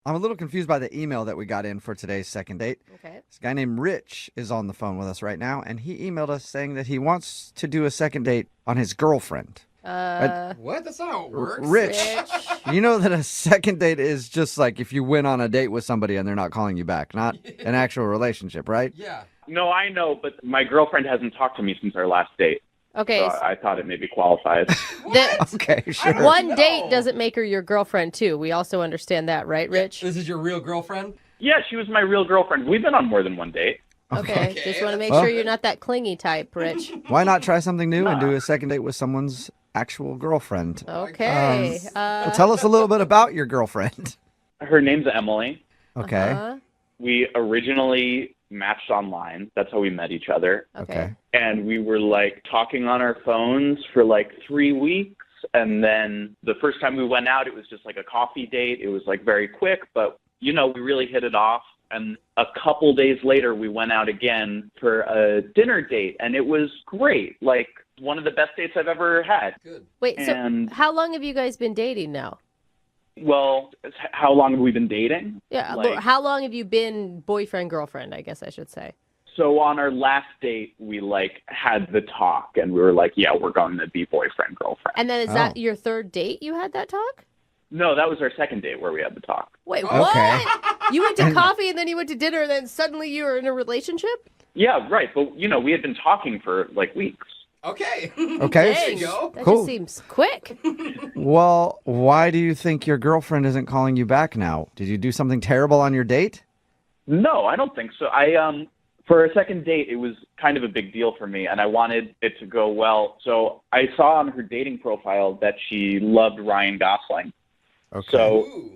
I'm a little confused by the email that we got in for today's second date. Okay. This guy named Rich is on the phone with us right now, and he emailed us saying that he wants to do a second date on his girlfriend. What? That's not how it works. Rich, you know that a second date is just like if you went on a date with somebody and they're not calling you back, not an actual relationship, right? Yeah. No, I know, but my girlfriend hasn't talked to me since our last date. Okay. So I thought it maybe qualifies. Okay, sure. One date doesn't make her your girlfriend, too. We also understand that, right, Rich? This is your real girlfriend? Yeah, she was my real girlfriend. We've been on more than one date. Okay. Just want to make Well- sure you're not that clingy type, Rich. Why not try something new and do a second date with someone's actual girlfriend? Okay. Well, tell us a little bit about your girlfriend. Her name's Emily. Okay. We originally matched online. That's how we met each other. Okay. And we were like talking on our phones for like 3 weeks. And then the first time we went out, it was just like a coffee date. It was like very quick, but we really hit it off. And a couple days later, we went out again for a dinner date. And it was great. Like one of the best dates I've ever had. Good. Wait, And- so how long have you guys been dating now? Well, how long have we been dating? Yeah, Like- how long have you been boyfriend, girlfriend, I guess I should say? So on our last date, we like had the talk and we were like, yeah, we're going to be boyfriend, girlfriend. And then is that your third date you had that talk? No, that was our second date where we had the talk. Wait, Okay. what? You went to coffee and then you went to dinner and then suddenly you were in a relationship? Yeah, right. But, we had been talking for like weeks. Okay. Okay. There you go. That Cool. just seems quick. Well, why do you think your girlfriend isn't calling you back now? Did you do something terrible on your date? No, I don't think so. For our second date, it was kind of a big deal for me and I wanted it to go well. So I saw on her dating profile that she loved Ryan Gosling. Okay. So Ooh.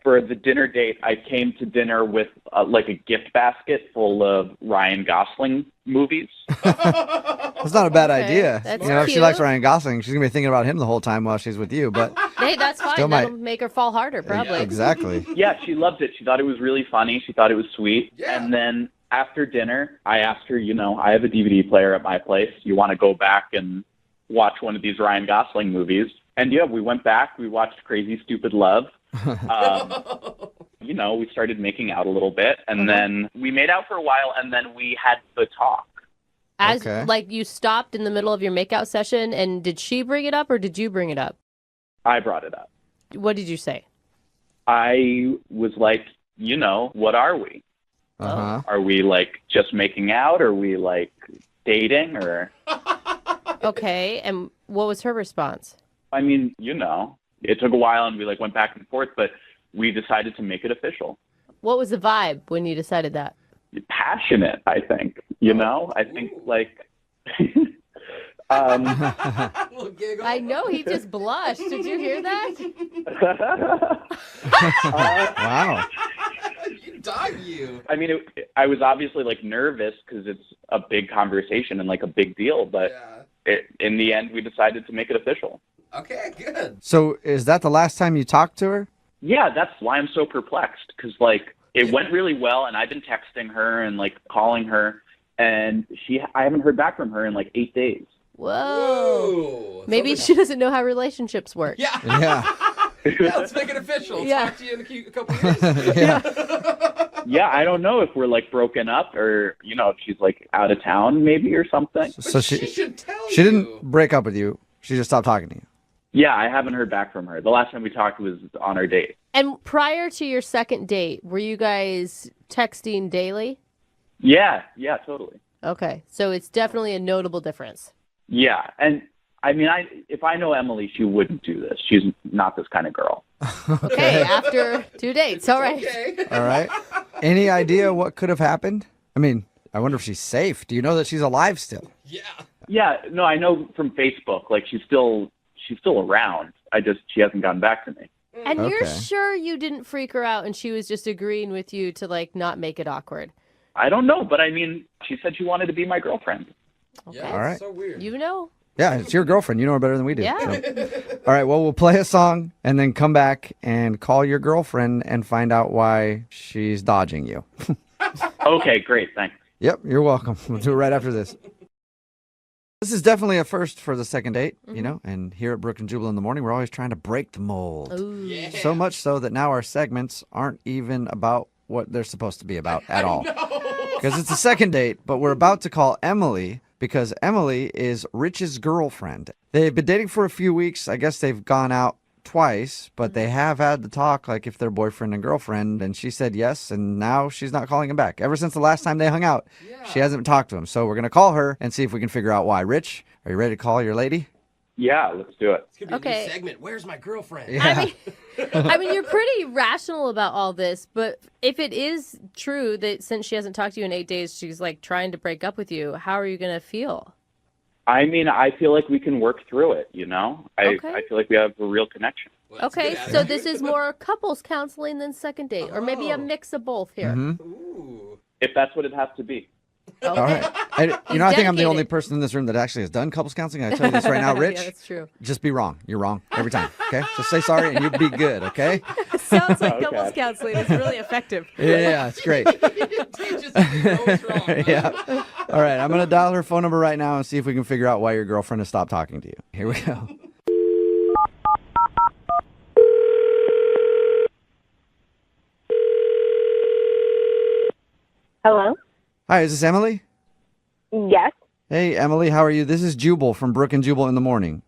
for the dinner date, I came to dinner with like a gift basket full of Ryan Gosling movies. That's not a bad Okay, idea. that's If she cute. likes Ryan Gosling, she's going to be thinking about him the whole time while she's with you, but Hey, that's fine. Still That'll might- make her fall harder, probably. exactly. Yeah, she loved it. She thought it was really funny. She thought it was sweet. Yeah. And then after dinner, I asked her, I have a DVD player at my place. You want to go back and watch one of these Ryan Gosling movies? And yeah, we went back. We watched Crazy Stupid Love. We started making out a little bit. And then we made out for a while. And then we had the talk. Okay. Like you stopped in the middle of your makeout session and did she bring it up or did you bring it up? I brought it up. What did you say? I was like, what are we? Uh-huh. Are we like just making out? Are we like dating? Or, Okay, and what was her response? I mean, it took a while and we like went back and forth, but we decided to make it official. What was the vibe when you decided that? Passionate, I think. I think like Little giggle. I know he just blushed. Did you hear that? Wow. You dog you. I mean, I was obviously like nervous because it's a big conversation and like a big deal, but Yeah. in the end, we decided to make it official. Okay, good. So is that the last time you talked to her? Yeah, that's why I'm so perplexed because like it went really well, and I've been texting her and like calling her, and I haven't heard back from her in like 8 days. Whoa. Maybe Something- she doesn't know how relationships work. Yeah. Yeah. Yeah, let's make it official. Yeah. Talk to you in a couple years. Yeah. Yeah, I don't know if we're like broken up or if she's like out of town maybe or something. So she should tell she you. didn't break up with you. She just stopped talking to you. Yeah, I haven't heard back from her. The last time we talked was on our date. And prior to your second date, were you guys texting daily? Yeah, totally. Okay, so it's definitely a notable difference. Yeah, and I mean, if I know Emily, she wouldn't do this. She's not this kind of girl. Okay, after 2 dates. All right. Okay. All right. Any idea what could have happened? I mean, I wonder if she's safe. Do you know that she's alive still? Yeah. Yeah, no, I know from Facebook. Like she's still around. She hasn't gotten back to me. And you're Okay. sure you didn't freak her out and she was just agreeing with you to like not make it awkward? I don't know, but I mean, she said she wanted to be my girlfriend. Yeah, All right. that's so weird. You know? Yeah, it's your girlfriend. You know her better than we do. Yeah. So. All right. Well, we'll play a song and then come back and call your girlfriend and find out why she's dodging you. Okay, great, thanks. Yep. You're welcome. We'll do it right after this. This is definitely a first for the second date, you know, and here at Brooke and Jubal in the morning, we're always trying to break the mold. Ooh. Yeah. So much so that now our segments aren't even about what they're supposed to be about at all. Because it's a second date, but we're about to call Emily because Emily is Rich's girlfriend. They've been dating for a few weeks. I guess they've gone out twice, but they have had the talk like if they're boyfriend and girlfriend, and she said yes, and now she's not calling him back. Ever since the last time they hung out, she hasn't talked to him. So we're going to call her and see if we can figure out why. Rich, are you ready to call your lady? Yeah, let's do it. It's gonna be a Okay. new segment. Where's my girlfriend? Yeah. I mean, you're pretty rational about all this, but if it is true that since she hasn't talked to you in 8 days, she's like trying to break up with you, how are you going to feel? I mean, I feel like we can work through it, you know? I feel like we have a real connection. Well, that's Okay, good so attitude. this is more couples counseling than second date, or maybe a Oh. mix of both here. Ooh. If that's what it has to be. Okay. All right. I think I'm the dedicated. only person in this room that actually has done couples counseling. I tell you this right now, Rich. Yeah, that's true. Just be wrong. You're wrong every time. Okay? Just say sorry and you'll be good, okay? Sounds like Okay. couples counseling is really effective. Yeah, it's great. Teaches us to know what's wrong. Huh? Yeah. All right, I'm going to dial her phone number right now and see if we can figure out why your girlfriend has stopped talking to you. Here we go. Hello? Hi, is this Emily? Yes. Hey, Emily, how are you? This is Jubal from Brooke and Jubal in the morning.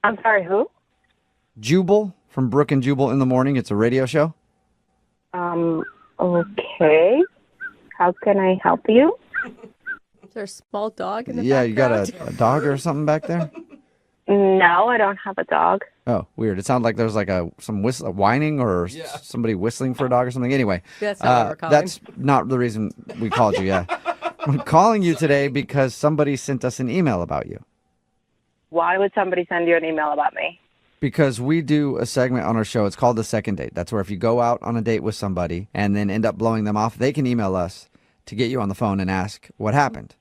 I'm sorry, who? Jubal from Brooke and Jubal in the morning. It's a radio show. Okay. How can I help you? Is there a small dog in the Yeah, you got background? a dog or something back there? No, I don't have a dog. Oh, weird. It sounded like there was like some whining or Yeah. somebody whistling for a dog or something. Anyway, That's not what we're calling. that's not the reason we called you. Yeah, I'm calling you today because somebody sent us an email about you. Why would somebody send you an email about me? Because we do a segment on our show. It's called the second date. That's where if you go out on a date with somebody and then end up blowing them off, they can email us to get you on the phone and ask what happened.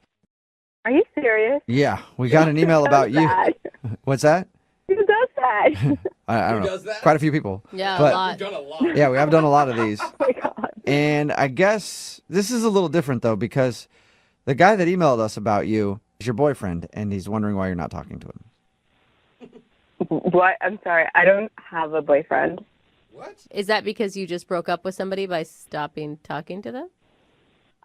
Are you serious? Yeah, we got an email about Who does you. that? What's that? Who does that? I don't Who know. does that? Quite a few people. Yeah, But- a lot. We've done a lot. Yeah, we have done a lot of these. Oh my god. And I guess this is a little different, though, because the guy that emailed us about you is your boyfriend, and he's wondering why you're not talking to him. What? I'm sorry. I don't have a boyfriend. What? Is that because you just broke up with somebody by stopping talking to them?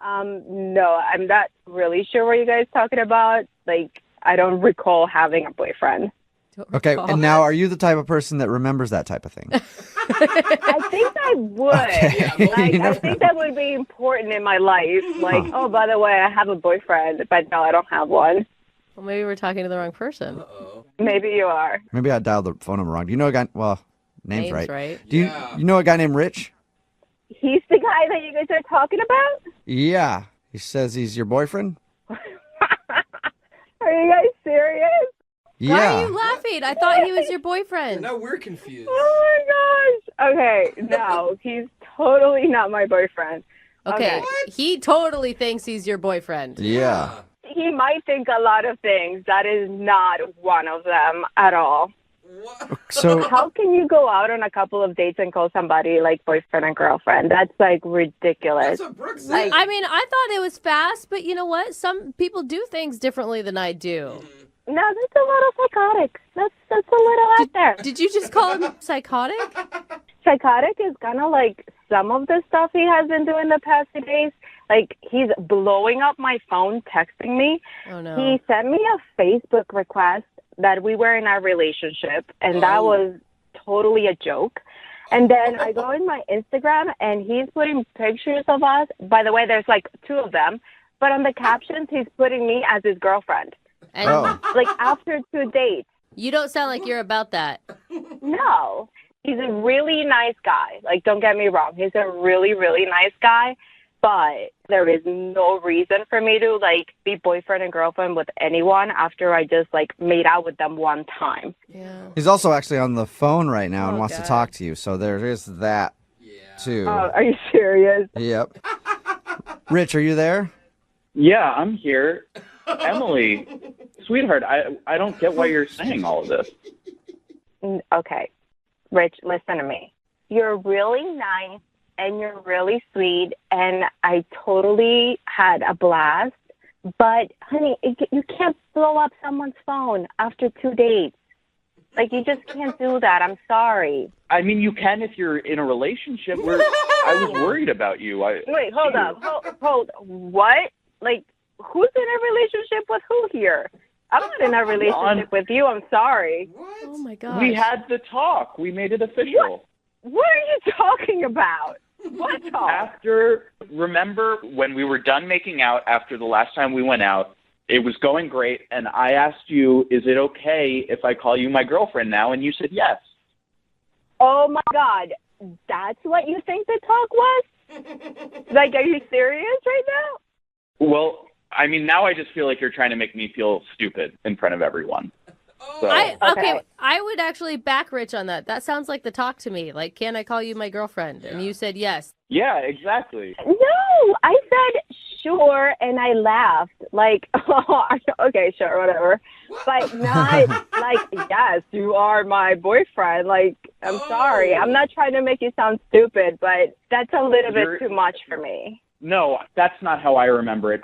No, I'm not really sure what you guys talking about. Like, I don't recall having a boyfriend. Don't Okay, recall. and now are you the type of person that remembers that type of thing? I think I would. Yeah, well, Like, You I never think that would be important in my life. Like, oh, by the way, I have a boyfriend, but no, I don't have one. Well, maybe we're talking to the wrong person. Uh-oh. Maybe you are. Maybe I dialed the phone number wrong. Do you know a guy? Well, name's Name's right. Do you Yeah. you know a guy named Rich? He's the guy that you guys are talking about? Yeah. He says he's your boyfriend? Are you guys serious? Yeah. Why are you laughing? I thought he was your boyfriend. Now we're confused. Oh my gosh. Okay, no, he's totally not my boyfriend. Okay, he totally thinks he's your boyfriend. Yeah. He might think a lot of things. That is not one of them at all. What? So How can you go out on a couple of dates and call somebody like boyfriend and girlfriend? That's like ridiculous. That's what Brooke said. I mean, I thought it was fast, but you know what? Some people do things differently than I do. No, that's a little psychotic. That's a little out there. Did you just call him psychotic? Psychotic is kind of like some of the stuff he has been doing the past few days. Like, he's blowing up my phone, texting me. Oh no. He sent me a Facebook request that we were in a relationship, and that was totally a joke. And then I go in my Instagram, and he's putting pictures of us. By the way, there's like 2 of them. But on the captions, he's putting me as his girlfriend. And Oh. Like, after 2 dates. you don't sound like you're about that. No. He's a really nice guy. Like, don't get me wrong. He's a really, really nice guy. But there is no reason for me to, like, be boyfriend and girlfriend with anyone after I just, like, made out with them one time. Yeah. he's also actually on the phone right now and Oh, wants to God. talk to you. So there is that Yeah. too. Are you serious? Yep. Rich, are you there? Yeah, I'm here. Emily, sweetheart, I don't get why you're saying all of this. Okay. Rich, listen to me. You're really nice and you're really sweet, and I totally had a blast But, honey, you can't blow up someone's phone after 2 dates. Like, you just can't do that. I'm sorry. I mean, you can if you're in a relationship. I was worried about you. Wait, hold up. Hold. What? Like, who's in a relationship with who here? I'm not in a relationship with you. I'm sorry. Oh my gosh. We had the talk. We made it official. What are you talking about? What talk? Remember when we were done making out after the last time we went out, it was going great, and I asked you, is it okay if I call you my girlfriend now? And you said yes. Oh, my God. That's what you think the talk was? Like, are you serious right now? Well, I mean, now I just feel like you're trying to make me feel stupid in front of everyone. So, I would actually back Rich on that. That sounds like the talk to me. Like, can I call you my girlfriend? And you said yes. yeah, exactly. No, I said sure, and I laughed. Like, oh, okay, sure, whatever. But not like, yes, you are my boyfriend. Like, I'm sorry. I'm not trying to make you sound stupid, but that's a little bit too much for me. No, that's not how I remember it.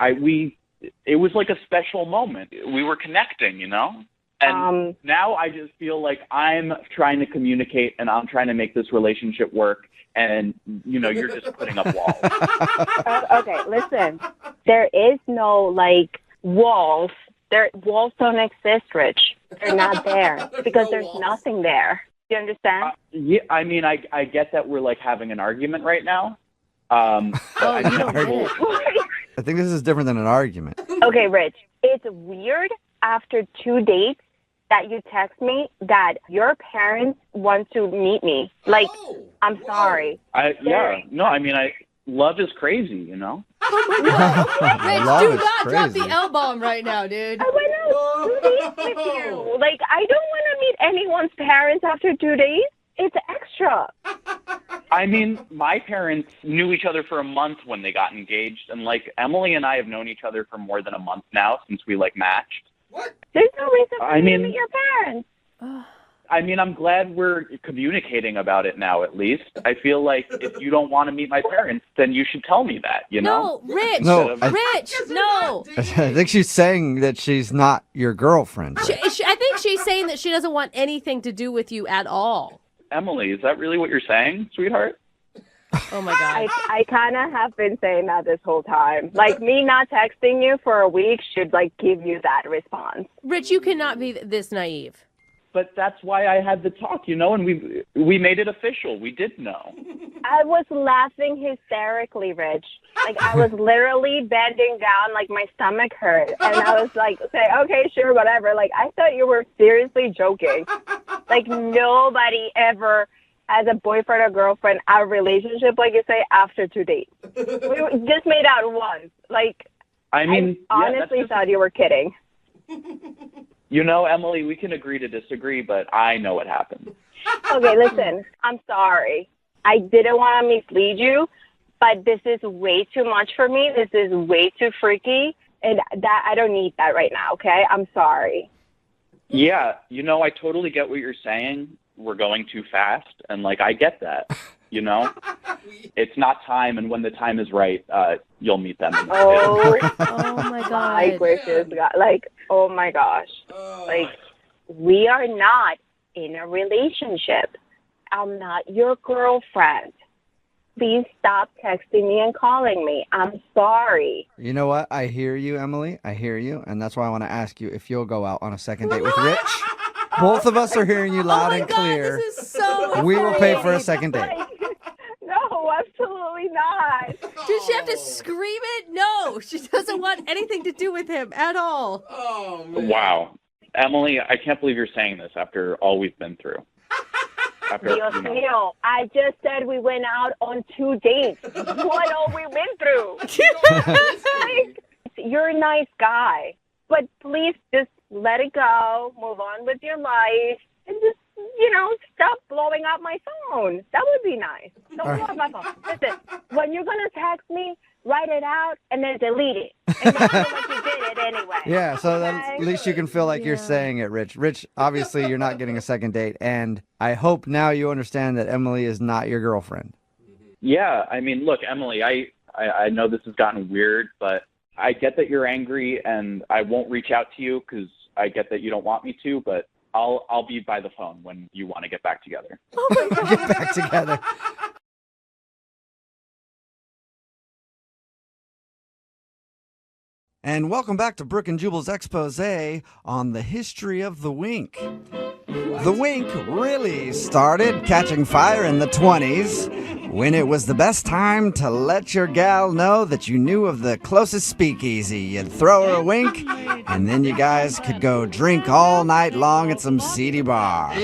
It was like a special moment. We were connecting, you know? And now I just feel like I'm trying to communicate and I'm trying to make this relationship work. And, you know, you're just putting up walls. Okay, listen. There is no, like, walls. Walls don't exist, Rich. They're not there because there's nothing there. Do you understand? Yeah, I mean, I get that we're, like, having an argument right now. But I don't get it. I think this is different than an argument. Okay, Rich. It's weird after 2 dates that you text me that your parents want to meet me. Like, I'm sorry. Love is crazy, you know? Rich, Love do is not drop crazy. the L-bomb right now, dude. I went out 2 dates with you. Like, I don't want to meet anyone's parents after 2 days. It's extra. I mean, my parents knew each other for a month when they got engaged. And, like, Emily and I have known each other for more than a month now since we, like, matched. There's no reason for you to meet your parents. I mean, I'm glad we're communicating about it now, at least. I feel like if you don't want to meet my parents, then you should tell me that, you know? No, Rich. No, Rich, no. I think she's saying that she's not your girlfriend. I think she's saying that she doesn't want anything to do with you at all. Emily, is that really what you're saying, sweetheart? Oh, my God. I kind of have been saying that this whole time. Like, me not texting you for a week should, like, give you that response. Rich, you cannot be this naive. But that's why I had the talk, you know, and we made it official. We did know. I was laughing hysterically, Rich. Like, I was literally bending down, like, my stomach hurt. And I was like, okay, sure, whatever. Like, I thought you were seriously joking. Like, nobody ever has a boyfriend or girlfriend, a relationship, like you say, after 2 dates. We just made out once. Like, I mean, I honestly thought you were kidding. You know, Emily, we can agree to disagree, but I know what happened. Okay, listen, I'm sorry. I didn't want to mislead you, but this is way too much for me. This is way too freaky, and that I don't need that right now, okay? I'm sorry. Yeah, you know, I totally get what you're saying. We're going too fast, and, like, I get that, you know? It's not time, and when the time is right, you'll meet them. Oh, my God. my gracious God. Like, oh, my gosh. Like, we are not in a relationship. I'm not your girlfriend. Please stop texting me and calling me. I'm sorry. You know what? I hear you, Emily. I hear you. And that's why I want to ask you if you'll go out on a second date with Rich. Both of us are hearing you loud and clear. This is so We will pay for a second date. No, absolutely not. Did she have to scream it? No, she doesn't want anything to do with him at all. Oh, man. Wow. Emily, I can't believe you're saying this after all we've been through. Dios mío, I just said we went out on 2 dates. What all we've been through. Like, you're a nice guy, but please just let it go, move on with your life, and just, you know, stop blowing up my phone. That would be nice. Don't blow up my phone. Listen, when you're going to text me, write it out and then delete it. And then feel like you did it anyway. Yeah, so then Okay? at least you can feel like you're saying it, Rich. Rich, obviously you're not getting a second date, and I hope now you understand that Emily is not your girlfriend. Yeah, I mean, look, Emily, I know this has gotten weird, but I get that you're angry, and I won't reach out to you because I get that you don't want me to, but I'll be by the phone when you want to get back together. Get back together. And welcome back to Brooke and Jubal's expose on the history of the wink. The wink really started catching fire in the 20s when it was the best time to let your gal know that you knew of the closest speakeasy. You'd throw her a wink, and then you guys could go drink all night long at some seedy bar.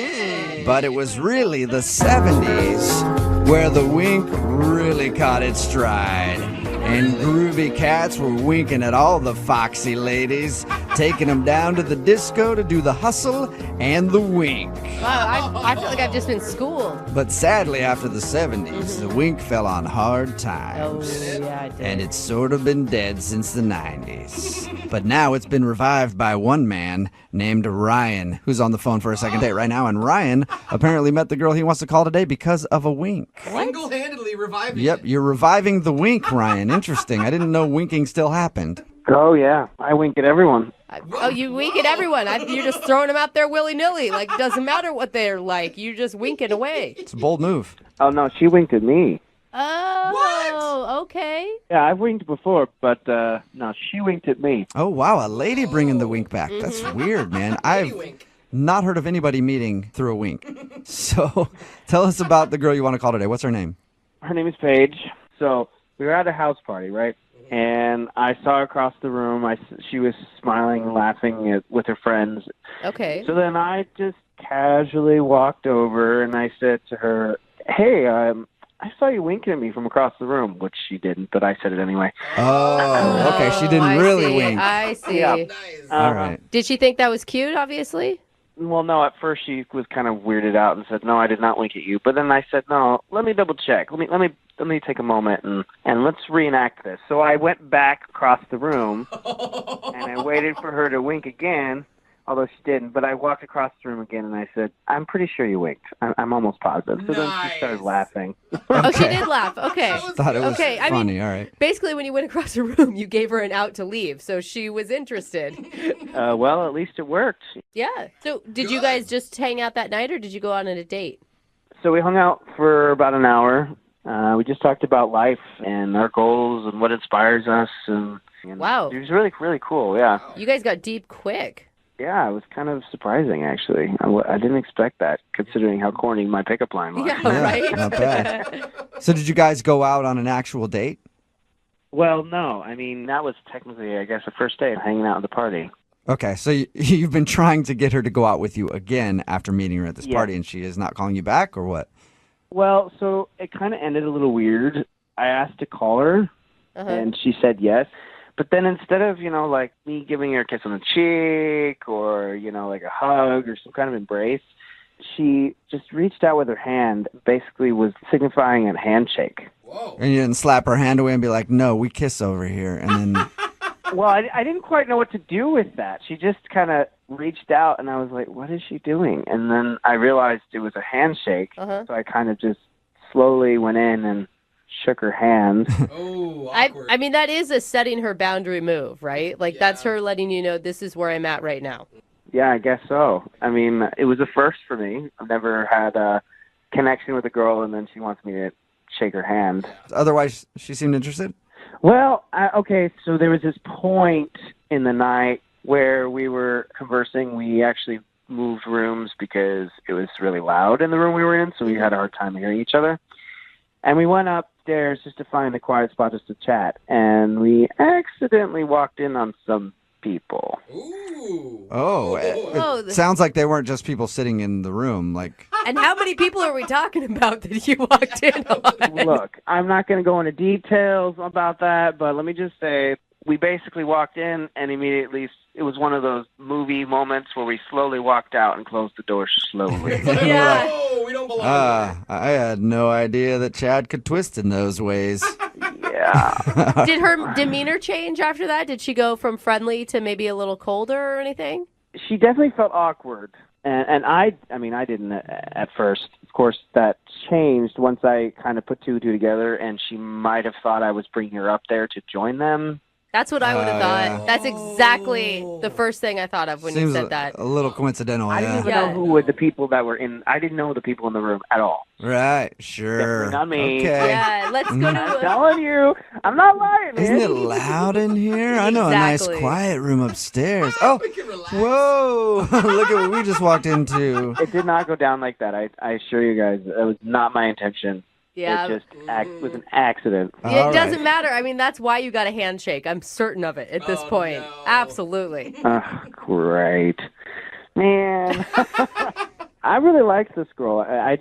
But it was really the 70s where the wink really caught its stride. And groovy cats were winking at all the foxy ladies, taking them down to the disco to do the hustle and the wink. Wow, I feel like I've just been schooled. But sadly, after the 70s, the wink fell on hard times. Oh, yeah, I did. And it's sort of been dead since the 90s. But now it's been revived by one man named Ryan, who's on the phone for a second date right now. And Ryan apparently met the girl he wants to call today because of a wink. Single-handedly reviving Yep, it. you're reviving the wink, Ryan. Interesting. I didn't know winking still happened. Oh, yeah. I wink at everyone. Oh, you wink at everyone. You're just throwing them out there willy-nilly. Like, doesn't matter what they're like. You just wink it away. It's a bold move. Oh, no, she winked at me. Oh, okay. Yeah, I've winked before, but no, she winked at me. Oh, wow, a lady bringing the wink back. That's weird, man. I've Wink. not heard of anybody meeting through a wink. So tell us about the girl you want to call today. What's her name? Her name is Paige. So we were at a house party, right? And I saw her across the room. She was smiling, laughing with her friends. Okay. So then I just casually walked over and I said to her, "Hey, I saw you winking at me from across the room," which she didn't, but I said it anyway. Oh, okay. She didn't I really see. wink. I see. Yeah. Nice. All right. Did she think that was cute, obviously? Well, no, at first she was kind of weirded out and said, "No, I did not wink at you." But then I said, "No, let me double check. Let me take a moment and let's reenact this." So I went back across the room and I waited for her to wink again, although she didn't. But I walked across the room again and I said, "I'm pretty sure you winked. I'm almost positive." So then she started laughing. Oh, she Okay. did laugh. Okay. Thought it was Okay, I funny. mean- All right. Basically, when you went across the room, you gave her an out to leave, so she was interested. Well, at least it worked. Yeah. So, did you Good. guys just hang out that night, or did you go on a date? So we hung out for about an hour. We just talked about life and our goals and what inspires us. And Wow. it was really, really cool. Yeah. You guys got deep quick. Yeah, it was kind of surprising, actually. I didn't expect that, considering how corny my pickup line was. Yeah, Yeah, right? not bad. So did you guys go out on an actual date? Well, no. I mean, that was technically, I guess, the first day of hanging out at the party. Okay, so you've been trying to get her to go out with you again after meeting her at this Yeah. party, and she is not calling you back, or what? Well, so it kind of ended a little weird. I asked to call her, Uh-huh. and she said yes. But then instead of, like me giving her a kiss on the cheek or, like a hug or some kind of embrace, she just reached out with her hand, basically was signifying a handshake. Whoa. And you didn't slap her hand away and be like, "No, we kiss over here," and then Well, I didn't quite know what to do with that. She just kind of reached out, and I was like, what is she doing? And then I realized it was a handshake, Uh-huh. so I kind of just slowly went in and shook her hand. Oh, I awkward. mean, that is a setting her boundary move, right? Like, Yeah. that's her letting you know this is where I'm at right now. Yeah, I guess so. I mean, it was a first for me. I've never had a connection with a girl, and then she wants me to shake her hand. otherwise she seemed interested? Well, okay, so there was this point in the night where we were conversing. We actually moved rooms because it was really loud in the room we were in, so we had a hard time hearing each other. And we went upstairs just to find a quiet spot just to chat, and we accidentally walked in on some people. Ooh. Oh, Oh, it sounds like they weren't just people sitting in the room. Like, And how many people are we talking about that you walked in on? Look, I'm not going to go into details about that, but let me just say we basically walked in and immediately it was one of those movie moments where we slowly walked out and closed the door slowly. Yeah. Oh, we don't belong I had no idea that Chad could twist in those ways. Yeah. Did her demeanor change after that? Did she go from friendly to maybe a little colder or anything? She definitely felt awkward. And I didn't at first. Of course, that changed once I kind of put two and two together, and she might have thought I was bringing her up there to join them. That's what I would have thought. yeah. That's exactly the first thing I thought of when Seems you said that. a little coincidental. I didn't Yeah. even Yeah. know who were the people that were in. I didn't know the people in the room at all. Right. Sure. Definitely not me. Okay. Yeah, let's go I'm to telling you, I'm not lying, man. Isn't it loud in here? I know a nice Exactly. quiet room upstairs. Oh, We can relax. whoa! Look at what we just walked into. It did not go down like that. I assure you guys, it was not my intention. Yeah. It just was an accident. It All doesn't right. matter. I mean, that's why you got a handshake. I'm certain of it at this Oh, point. no. Absolutely. Great, man. I really liked this girl. I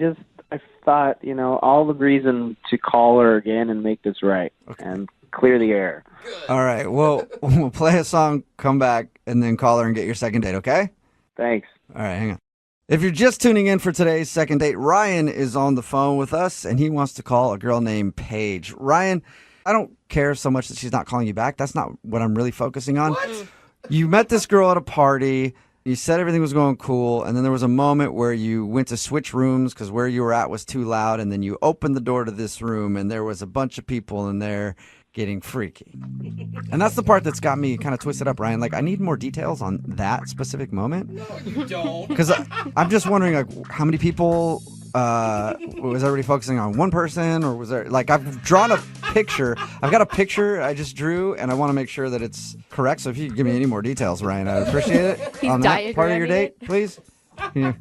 thought, all the reason to call her again and make this right and clear the air. All right. Well, we'll play a song, come back, and then call her and get your second date. Okay? Thanks. All right. Hang on. If you're just tuning in for today's second date, Ryan is on the phone with us, and he wants to call a girl named Paige. Ryan, I don't care so much that she's not calling you back. That's not what I'm really focusing on. What? You met this girl at a party. You said everything was going cool, and then there was a moment where you went to switch rooms because where you were at was too loud, and then you opened the door to this room, and there was a bunch of people in there getting freaky. And that's the part that's got me kind of twisted up, Ryan. Like, I need more details on that specific moment. No, you don't. Because I'm just wondering, like, how many people, was everybody focusing on one person, or was there, like, I've drawn a picture. I've got a picture I just drew, and I want to make sure that it's correct. So if you could give me any more details, Ryan, I'd appreciate it. He's On that part of your diagramming date, it. please. You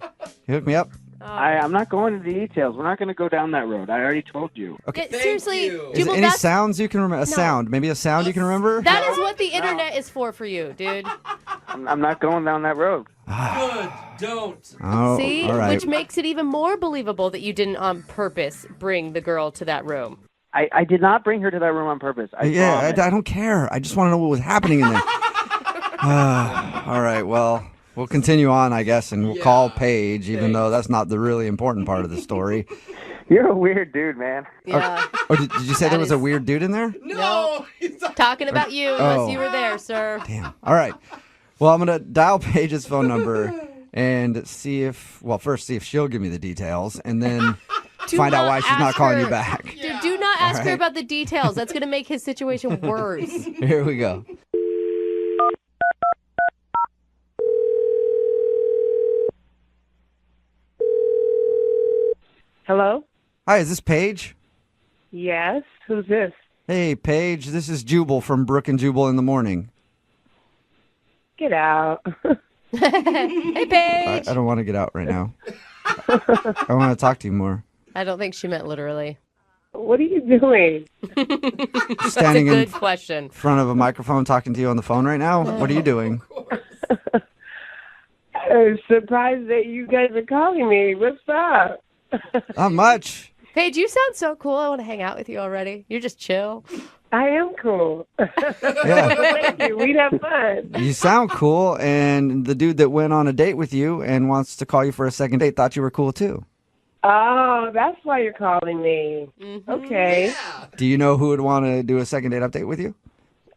hook me up? I'm not going into details. We're not going to go down that road. I already told you. Okay. Thank Seriously, you. Is Jubal, there any that's, sounds you can remember? A sound. Maybe a sound you can remember? that is what the internet is for you, dude. I'm not going down that road. Good. Don't. Oh, See? all right. Which makes it even more believable that you didn't on purpose bring the girl to that room. I did not bring her to that room on purpose. I Yeah, promise. I don't care. I just want to know what was happening in there. All right, well, we'll continue on, I guess, and we'll call Paige, even though that's not the really important part of the story. You're a weird dude, man. Yeah. Oh, did you say That there was a is- weird dude in there? No. He's not- Talking about you, unless Oh. you were there, sir. Damn. All right. Well, I'm going to dial Paige's phone number and see if, well, first see if she'll give me the details, and then Do find out not why she's not ask calling her. you back. Dude, do not ask her right. about the details. That's going to make his situation worse. Here we go. Hello? Hi, is this Paige? Yes. Who's this? Hey, Paige, this is Jubal from Brooke and Jubal in the morning. Get out. Hey, Paige. I don't want to get out right now. I want to talk to you more. I don't think she meant literally. What are you doing? That's Standing a in good question. front of a microphone talking to you on the phone right now? What are you doing? I'm surprised that you guys are calling me. What's up? Not much. Paige, you sound so cool. I want to hang out with you already. You're just chill. I am cool. Yeah. Thank you. We'd have fun. You sound cool, and the dude that went on a date with you and wants to call you for a second date thought you were cool too. Oh, that's why you're calling me. Okay. Yeah. Do you know who would want to do a second date update with you?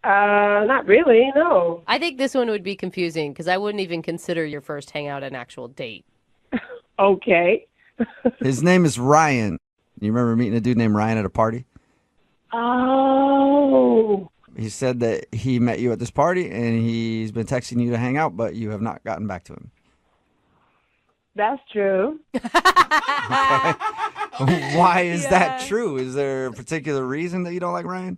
Not really, no. I think this one would be confusing because I wouldn't even consider your first hangout an actual date. Okay. His name is Ryan. You remember meeting a dude named Ryan at a party? Oh. He said that he met you at this party and he's been texting you to hang out, but you have not gotten back to him. That's true. Why is that Yeah. true? Is there a particular reason that you don't like Ryan?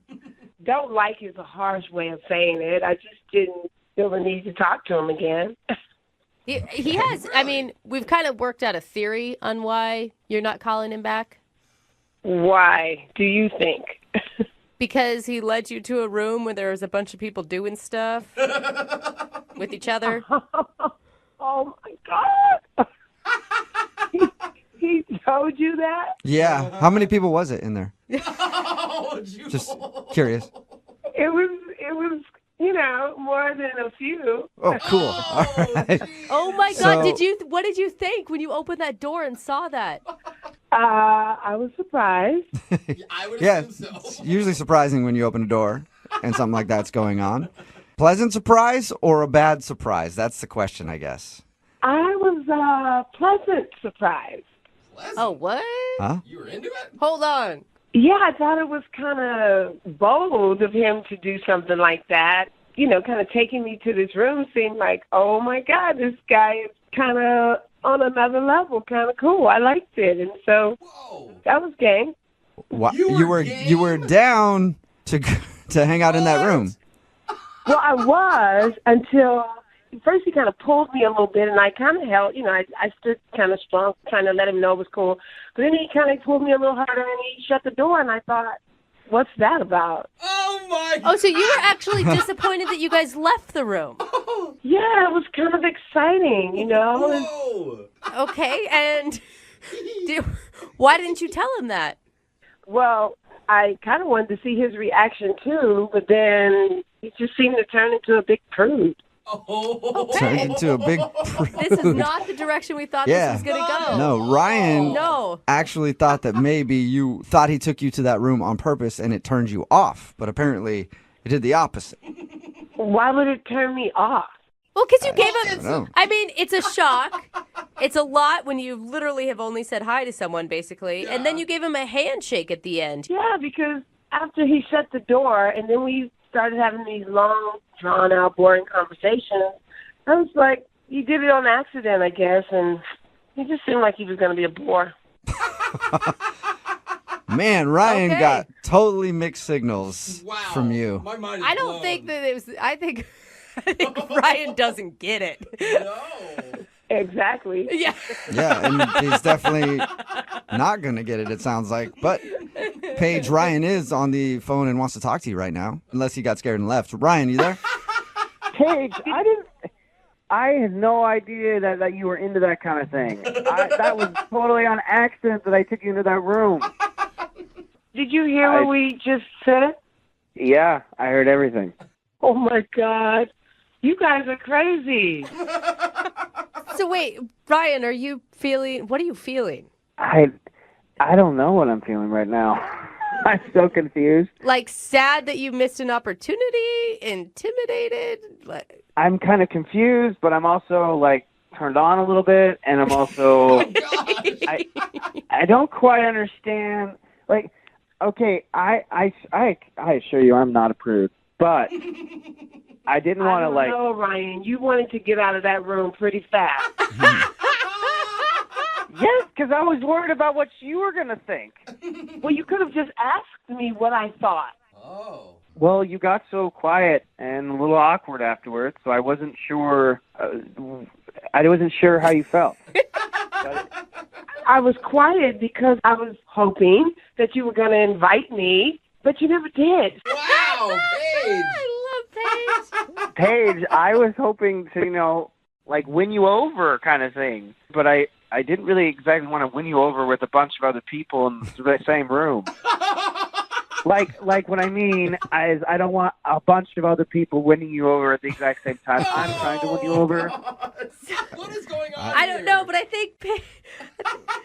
Don't like is a harsh way of saying it. I just didn't feel the need to talk to him again. He has, I mean, we've kind of worked out a theory on why you're not calling him back. Why do you think? Because he led you to a room where there was a bunch of people doing stuff with each other. Oh my God! he told you that? Yeah. How many people was it in there? Oh, Jubal. Just curious. It was, more than a few. Oh, cool. All right. Oh my God! So- What did you think when you opened that door and saw that? I was surprised. I would Yeah, assume it's so. usually surprising when you open a door and something like that's going on. Pleasant surprise or a bad surprise? That's the question, I guess. I was pleasant surprised. Pleasant. Oh, what? Huh? You were into it? Hold on. Yeah, I thought it was kind of bold of him to do something like that. You know, kind of taking me to this room seemed like, oh, my God, this guy is kind of on another level, kind of cool. I liked it. And so that was game. You were down to hang out in that room. Well, I was until first he kind of pulled me a little bit, and I kind of held, I stood kind of strong, trying to let him know it was cool. But then he kind of pulled me a little harder, and he shut the door, and I thought, what's that about? Oh, my Oh, so you were actually disappointed that you guys left the room. Yeah, it was kind of exciting, Whoa. Okay, and why didn't you tell him that? Well, I kind of wanted to see his reaction, too, but then he just seemed to turn into a big prude. Oh. Turned into a big prude. This is not the direction we thought this was going to go. No, Ryan No. actually thought that maybe you thought he took you to that room on purpose and it turned you off. But apparently it did the opposite. Why would it turn me off? Well, because you gave don't know. him. I mean, it's a shock. It's a lot when you literally have only said hi to someone, basically, and then you gave him a handshake at the end. Yeah, because after he shut the door and then we started having these long, drawn-out, boring conversations, I was like, he did it on accident, I guess, and he just seemed like he was going to be a bore. Man, Ryan Okay. got totally mixed signals Wow. from you. My mind is I don't blown. think that it was. I think Ryan doesn't get it. No. Exactly. Yeah. Yeah, and he's definitely not going to get it, it sounds like. But Paige, Ryan is on the phone and wants to talk to you right now, unless he got scared and left. Ryan, you there? Paige, I had no idea that you were into that kind of thing. That was totally on accident that I took you into that room. Did you hear what we just said? Yeah, I heard everything. Oh, my God. You guys are crazy. So wait, Ryan, what are you feeling? I don't know what I'm feeling right now. I'm so confused. Like sad that you missed an opportunity, intimidated? Like, I'm kind of confused, but I'm also like turned on a little bit, and I'm also I don't quite understand. Like, okay, I assure you, I'm not a prude, but I didn't want to like. No, Ryan, you wanted to get out of that room pretty fast. Yes, because I was worried about what you were gonna think. Well, you could have just asked me what I thought. Oh. Well, you got so quiet and a little awkward afterwards, so I wasn't sure. I wasn't sure how you felt. I was quiet because I was hoping that you were going to invite me, but you never did. Wow, Paige. I love Paige. Paige, I was hoping to, like win you over kind of thing, but I didn't really exactly want to win you over with a bunch of other people in the same room. Like what I mean is I don't want a bunch of other people winning you over at the exact same time. I'm trying to win you over. What is going on? I don't know, but I think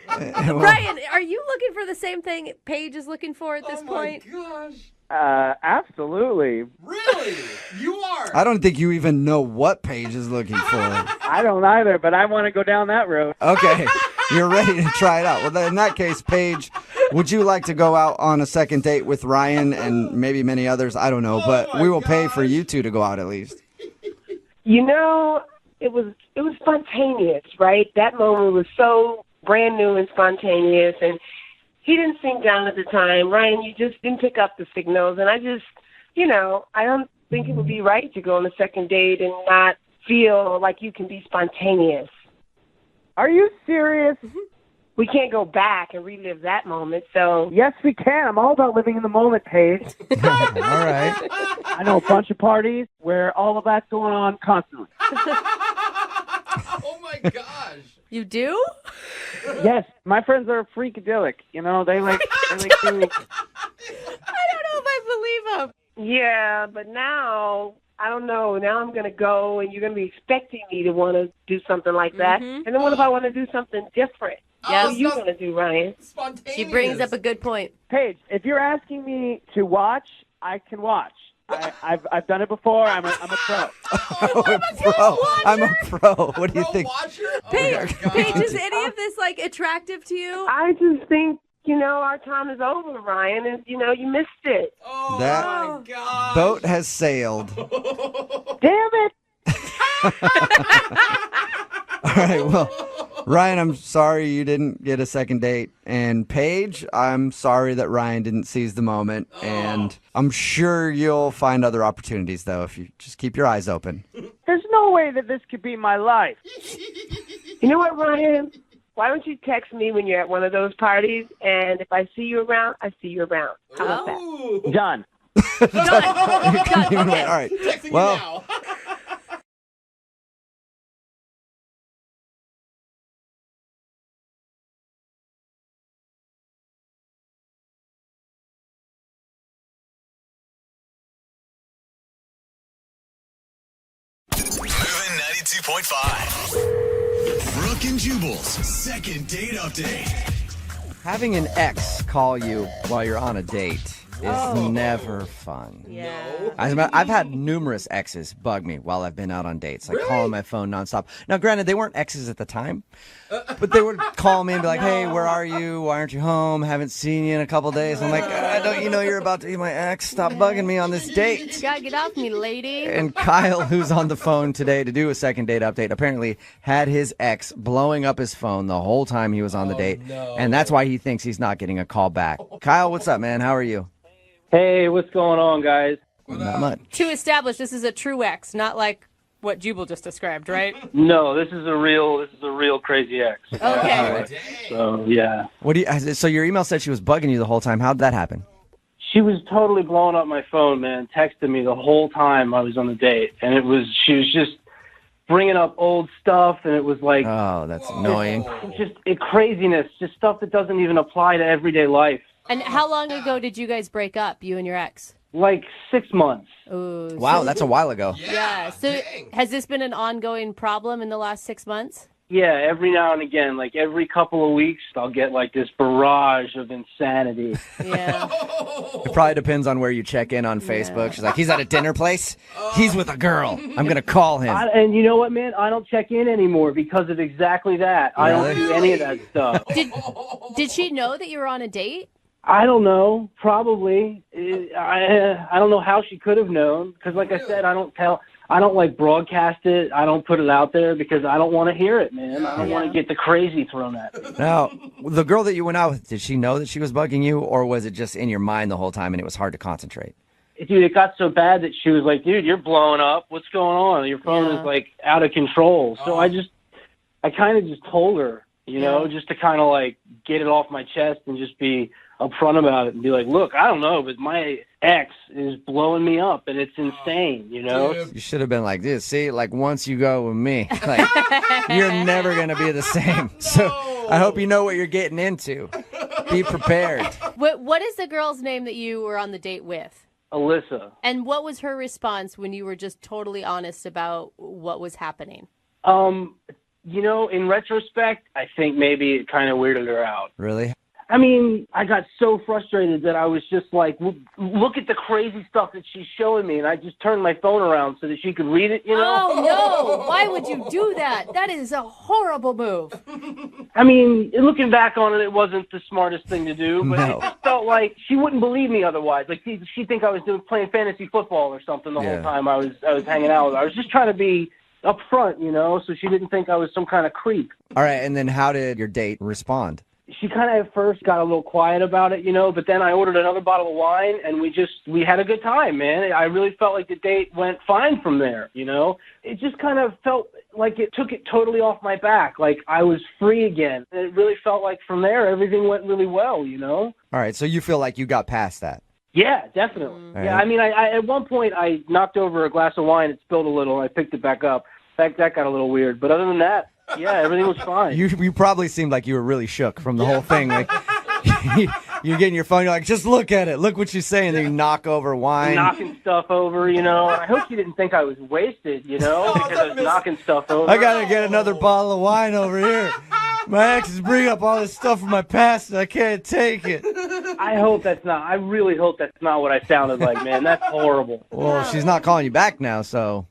Ryan, are you looking for the same thing Paige is looking for at this point? Oh my gosh. Absolutely. Really? You are? I don't think you even know what Paige is looking for. I don't either, but I want to go down that road. Okay, you're ready to try it out. Well, then in that case, Paige, would you like to go out on a second date with Ryan and maybe many others? I don't know, but we will pay for you two to go out at least. It was spontaneous, right? That moment was so brand new and spontaneous, and he didn't seem down at the time. Ryan, you just didn't pick up the signals, and I just, I don't think it would be right to go on a second date and not feel like you can be spontaneous. Are you serious? We can't go back and relive that moment, so... Yes, we can. I'm all about living in the moment, Paige. All right. I know a bunch of parties where all of that's going on constantly. Oh my gosh. You do? Yes, my friends are freakadelic. They like to... I don't know if I believe him. Yeah, but now, I don't know. Now I'm going to go, and you're going to be expecting me to want to do something like that. Mhm. And then what if I want to do something different? Yes. What are you going to do, Ryan? Spontaneous. She brings up a good point. Paige, if you're asking me to watch, I can watch. I've done it before. I'm a pro. I'm a pro. What do you think? Watcher? Paige, Oh my God. Paige, is any of this like attractive to you? I just think our time is over, Ryan, and, you missed it. Oh, That my God. boat has sailed. Damn it. All right, well, Ryan, I'm sorry you didn't get a second date. And Paige, I'm sorry that Ryan didn't seize the moment. And I'm sure you'll find other opportunities, though, if you just keep your eyes open. There's no way that this could be my life. You know what, Ryan? Why don't you text me when you're at one of those parties, and if I see you around, I see you around. How about that? Ooh. Done. You couldn't even wait. All right. Texting Well, you now. Moving 92.5. Brooke and Jubal's second date update. having an ex call you while you're on a date is never fun. Yeah. I've had numerous exes bug me while I've been out on dates, like calling my phone nonstop. Now, granted, they weren't exes at the time, but they would call me and be like, "Hey, where are you? Why aren't you home? Haven't seen you in a couple days." I'm like, "Don't you know you're about to be my ex? Stop bugging me on this date." You gotta get off me, lady. And Kyle, who's on the phone today to do a second date update, apparently had his ex blowing up his phone the whole time he was on the date, and that's why he thinks he's not getting a call back. Kyle, what's up, man? How are you? Hey, what's going on, guys? Not much. To establish, this is a true ex, not like what Jubal just described, right? No, this is a real crazy ex. Okay. So yeah, What do you? So your email said she was bugging you the whole time. How'd that happen? she was totally blowing up my phone, man. Texting me the whole time I was on the date, and she was just bringing up old stuff, and it was like, Oh, that's annoying. just craziness, just stuff that doesn't even apply to everyday life. And how long ago did you guys break up, you and your ex? Like 6 months. Ooh, Wow, that's a while ago. yeah. So has this been an ongoing problem in the last 6 months? Yeah, every now and again, like every couple of weeks, I'll get like this barrage of insanity. Yeah. It probably depends on where you check in on Facebook. She's like, he's at a dinner place. He's with a girl. I'm going to call him. And you know what, man? I don't check in anymore because of exactly that. I don't do any of that stuff. Did she know that you were on a date? I don't know. Probably. I don't know how she could have known because, like I said, I don't like broadcast it. I don't put it out there because I don't want to hear it, man. I don't want to get the crazy thrown at me. Now, the girl that you went out with, did she know that she was bugging you, or was it just in your mind the whole time and it was hard to concentrate? Dude, it got so bad that she was like, dude, you're blowing up. What's going on? Your phone is like out of control. So I kind of just told her, you know, just to kind of like get it off my chest and just be upfront about it and be like, look, I don't know, but my ex is blowing me up and it's insane, you know? You should have been like this. See, like once you go with me, like you're never going to be the same. So I hope you know what you're getting into. Be prepared. What is the girl's name that you were on the date with? Alyssa. And what was her response when you were just totally honest about what was happening? You know, in retrospect, I think maybe it kind of weirded her out. Really? I mean, I got so frustrated that I was just like, look at the crazy stuff that she's showing me, and I just turned my phone around so that she could read it, you know? Oh, no. Why would you do that? That is a horrible move. I mean, looking back on it, it wasn't the smartest thing to do, but No. it just felt like she wouldn't believe me otherwise. Like, she'd think I was playing fantasy football or something the whole time I was hanging out with her. I was just trying to be up front, you know, so she didn't think I was some kind of creep. All right, and then how did your date respond? She kind of at first got a little quiet about it, you know, but then I ordered another bottle of wine and we had a good time, man. I really felt like the date went fine from there, you know. It just kind of felt like it took it totally off my back, like I was free again. And it really felt like from there everything went really well, you know. All right, so you feel like you got past that? Yeah, definitely. Right. Yeah, I mean, I at one point I knocked over a glass of wine, it spilled a little, I picked it back up. That got a little weird, but other than that, yeah, everything was fine. You probably seemed like you were really shook from the whole thing. Like you get in your phone, you're like, just look at it. Look what she's saying. Then you knock over wine. Knocking stuff over, you know. I hope you didn't think I was wasted, you know, because I was knocking stuff over. I got to get another bottle of wine over here. My ex is bringing up all this stuff from my past and I can't take it. I really hope that's not what I sounded like, man. That's horrible. Well, she's not calling you back now, so.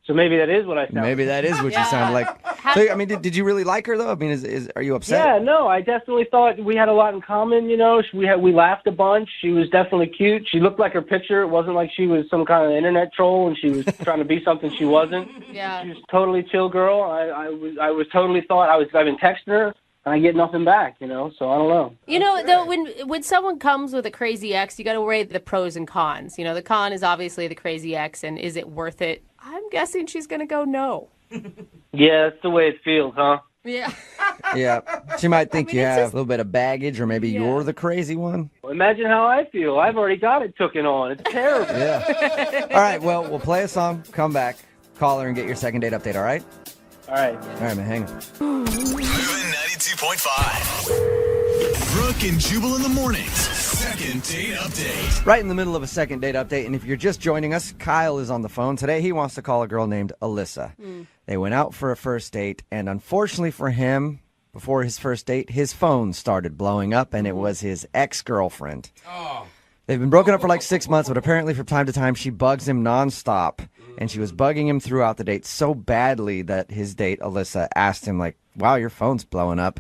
So maybe that is what I sound Maybe that is what you sound like. So, I mean, did you really like her, though? I mean, are you upset? Yeah, no, I definitely thought we had a lot in common, you know. We laughed a bunch. She was definitely cute. She looked like her picture. It wasn't like she was some kind of internet troll and she was trying to be something she wasn't. Yeah. She was a totally chill girl. I was totally thought I've been texting her and I get nothing back, you know. So I don't know. You know, though, when someone comes with a crazy ex, you got to weigh the pros and cons. You know, the con is obviously the crazy ex, and is it worth it? I'm guessing she's going to go no. Yeah, that's the way it feels, huh? Yeah. Yeah. She might think you have a little bit of baggage, or maybe you're the crazy one. Imagine how I feel. I've already got it taken on. It's terrible. Yeah. All right, well, we'll play a song, come back, call her, and get your second date update, all right? All right. All right, man, hang on. Moving 92.5. Brooke and Jubal in the mornings. Second date update. Right in the middle of a second date update, and if you're just joining us, Kyle is on the phone. Today, he wants to call a girl named Alyssa. They went out for a first date, and unfortunately for him, before his first date, his phone started blowing up, and it was his ex-girlfriend. Oh. They've been broken up for like 6 months, but apparently from time to time, she bugs him nonstop, and she was bugging him throughout the date so badly that his date, Alyssa, asked him, like, wow, your phone's blowing up.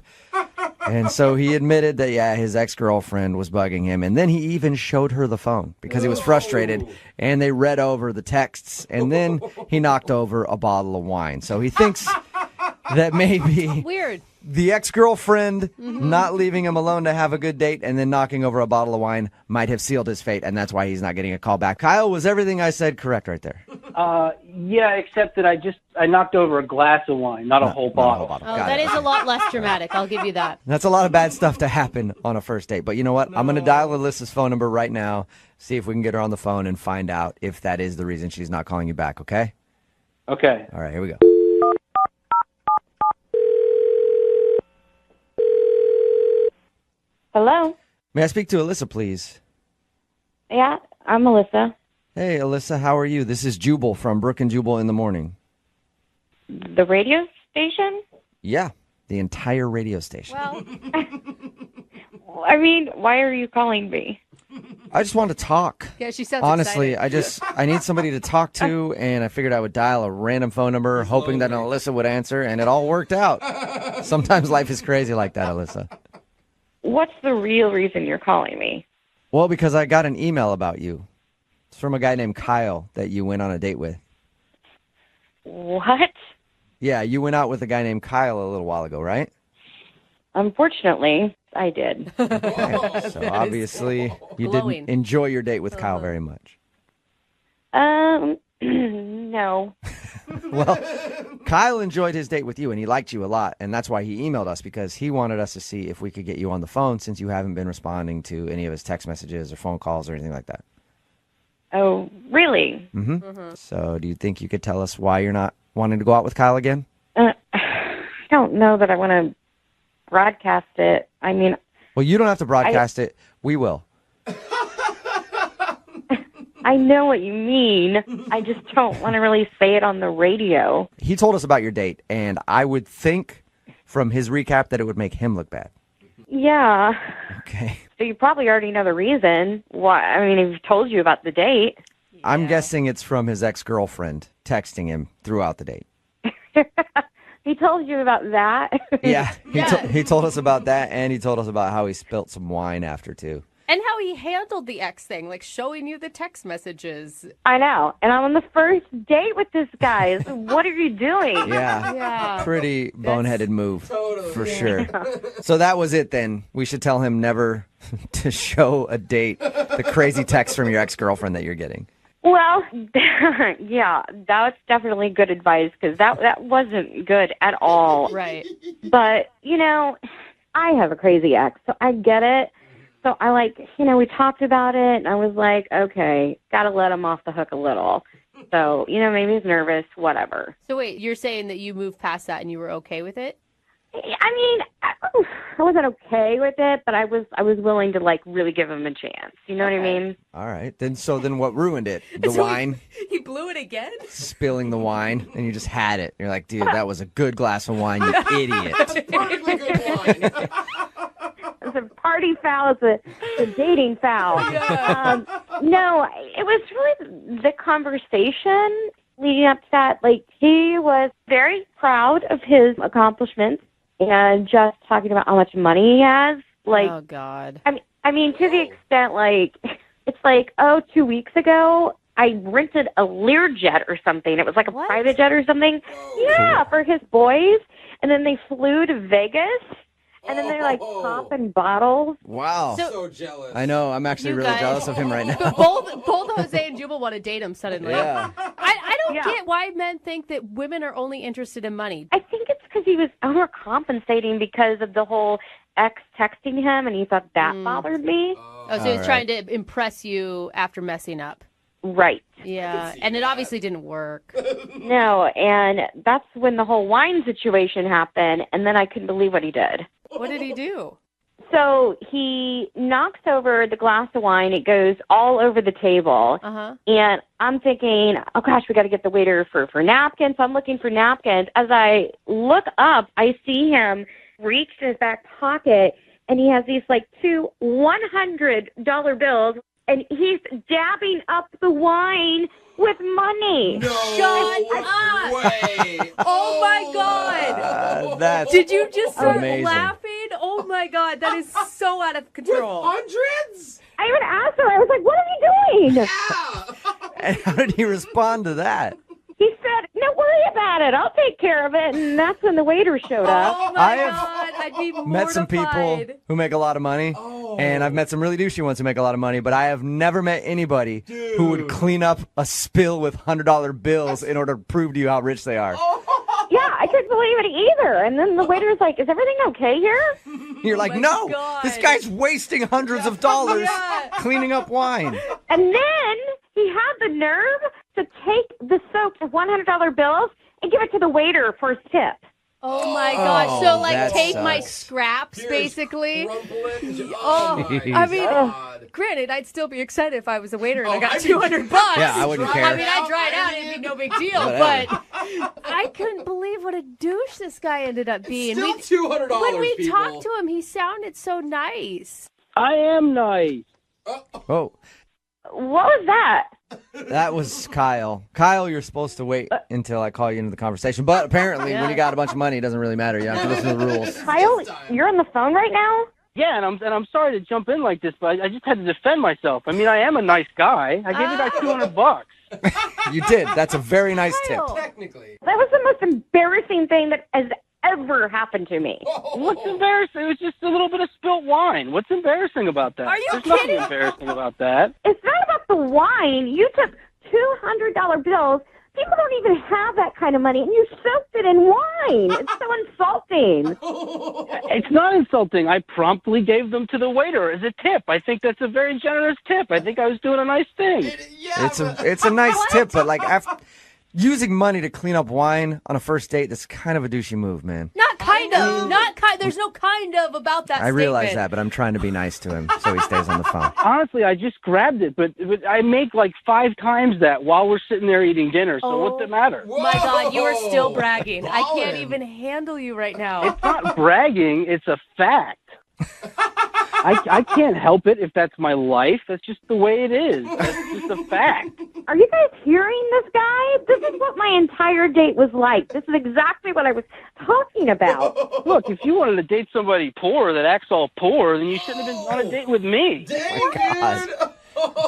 And so he admitted that, yeah, his ex-girlfriend was bugging him. And then he even showed her the phone because he was frustrated. And they read over the texts. And then he knocked over a bottle of wine. So he thinks that maybe Weird. the ex-girlfriend not leaving him alone to have a good date and then knocking over a bottle of wine might have sealed his fate. And that's why he's not getting a call back. Kyle, was everything I said correct right there? Yeah, except that I knocked over a glass of wine, not a whole bottle. Oh, Got that it. is a lot less dramatic. I'll give you that. That's a lot of bad stuff to happen on a first date. But you know what? I'm going to dial Alyssa's phone number right now, see if we can get her on the phone and find out if that is the reason she's not calling you back, okay? Okay. All right, here we go. Hello? May I speak to Alyssa, please? Yeah, I'm Melissa. Hey, Alyssa, how are you? This is Jubal from Brooke and Jubal in the morning. The radio station? Yeah, the entire radio station. Well, I mean, why are you calling me? I just want to talk. yeah, she sounds Honestly, excited. I need somebody to talk to, and I figured I would dial a random phone number, hoping that Alyssa would answer, and it all worked out. Sometimes life is crazy like that, Alyssa. What's the real reason you're calling me? Well, because I got an email about you. It's from a guy named Kyle that you went on a date with. What? Yeah, you went out with a guy named Kyle a little while ago, right? Unfortunately, I did. Okay. So obviously you glowing. didn't enjoy your date with Kyle very much. No. Well, Kyle enjoyed his date with you, and he liked you a lot, and that's why he emailed us, because he wanted us to see if we could get you on the phone since you haven't been responding to any of his text messages or phone calls or anything like that. Oh, really? So do you think you could tell us why you're not wanting to go out with Kyle again? I don't know that I want to broadcast it. I mean, Well, you don't have to broadcast it. We will. I know what you mean. I just don't want to really say it on the radio. He told us about your date, and I would think from his recap that it would make him look bad. Yeah. Okay. So you probably already know the reason why. I mean, he's told you about the date. I'm guessing it's from his ex-girlfriend texting him throughout the date. He told you about that? Yeah, he told us about that, and he told us about how he spilt some wine after, too. And how he handled the ex thing, like showing you the text messages. I know. And I'm on the first date with this guy. So what are you doing? Yeah, Yeah. pretty boneheaded move, Totally. for sure. So that was it then. We should tell him never to show a date the crazy text from your ex-girlfriend that you're getting. Well, yeah, that's definitely good advice because that wasn't good at all. Right. But, you know, I have a crazy ex, so I get it. So I we talked about it, and I was like, okay, got to let him off the hook a little. So, maybe he's nervous, whatever. So wait, you're saying that you moved past that and you were okay with it? I mean, I wasn't okay with it, but I was willing to, really give him a chance. You know what I mean? All right. Then what ruined it? The So wine? He blew it again? Spilling the wine, and you just had it. You're like, dude, that was a good glass of wine, you idiot. Perfectly good wine. It's a party foul. It's a dating foul. No, it was really the conversation leading up to that. Like, he was very proud of his accomplishments and just talking about how much money he has. Like, oh, God. I mean, to the extent, like, it's like, 2 weeks ago, I rented a Learjet or something. It was like a private jet or something. Yeah, for his boys. And then they flew to Vegas. And then they're like popping bottles. Wow. So jealous. I know. I'm actually really jealous of him right now. But both Jose and Jubal want to date him suddenly. Yeah. I don't get why men think that women are only interested in money. I think it's because he was overcompensating because of the whole ex texting him, and he thought that bothered me. Oh, so he was trying to impress you after messing up. Right. Yeah, and it obviously didn't work. No, and that's when the whole wine situation happened, and then I couldn't believe what he did. What did he do? So he knocks over the glass of wine. It goes all over the table. Uh-huh. And I'm thinking, oh, gosh, we got to get the waiter for napkins. So I'm looking for napkins. As I look up, I see him reach in his back pocket, and he has these, like, two $100 bills, and he's dabbing up the wine with money. No Shut up. way. Oh, my God. That's Did you just start amazing. laughing? Oh, my God. That is so out of control. Hundreds? I even asked him, I was like, what are you doing? Yeah. And how did he respond to that? He said, no, worry about it. I'll take care of it. And that's when the waiter showed up. Oh, my I have God. I'd be mortified. Met some people who make a lot of money, and I've met some really douchey ones who make a lot of money, but I have never met anybody who would clean up a spill with $100 bills in order to prove to you how rich they are. Yeah, I couldn't believe it either. And then the waiter was like, is everything okay here? You're like, my no, God. this guy's wasting hundreds of dollars Yeah. cleaning up wine. And then he had the nerve to take the soaked $100 bills and give it to the waiter for a tip. Oh, my God. So, like, that take my sucks. scraps, Here's basically. crumpling. Oh, my I mean, God. granted, I'd still be excited if I was a waiter and I Oh, got I'd be- $200. Yeah, I wouldn't care. I mean, I'd dry it out. It'd be no big deal. Whatever. But I couldn't believe what a douche this guy ended up being. Still $200, When we people. talked to him, he sounded so nice. I am nice. Oh, What was that? that was Kyle. Kyle, you're supposed to wait until I call you into the conversation, but apparently when you got a bunch of money, it doesn't really matter. You have to listen to the rules. Kyle, you're on the phone right now? Yeah, and I'm sorry to jump in like this, but I just had to defend myself. I mean, I am a nice guy. I gave you guys $200. You did. That's a very nice tip. Kyle. Technically. That was the most embarrassing thing that has ever happened to me. What's embarrassing? It was just a little bit of spilt wine. What's embarrassing about that? Are you There's nothing kidding? embarrassing about that. It's not about the wine. You took $200 bills. People don't even have that kind of money, and you soaked it in wine. It's so insulting. It's not insulting. I promptly gave them to the waiter as a tip. I think that's a very generous tip. I think I was doing a nice thing. Yeah, It's a nice tip, but like after using money to clean up wine on a first date, that's kind of a douchey move, man. Not kind of. Not kind. There's no kind of about that I realize statement. that, but I'm trying to be nice to him so he stays on the phone. Honestly, I just grabbed it, but I make like 5 times that while we're sitting there eating dinner. So what's it matter? My God, you are still bragging. I can't Ballin'. even handle you right now. It's not bragging. It's a fact. I can't help it if that's my life. That's just the way it is. That's just a fact. Are you guys hearing this guy? This is what my entire date was like. This is exactly what I was talking about. Look, if you wanted to date somebody poor that acts all poor, then you shouldn't have been on a date with me. Dang, God. dude.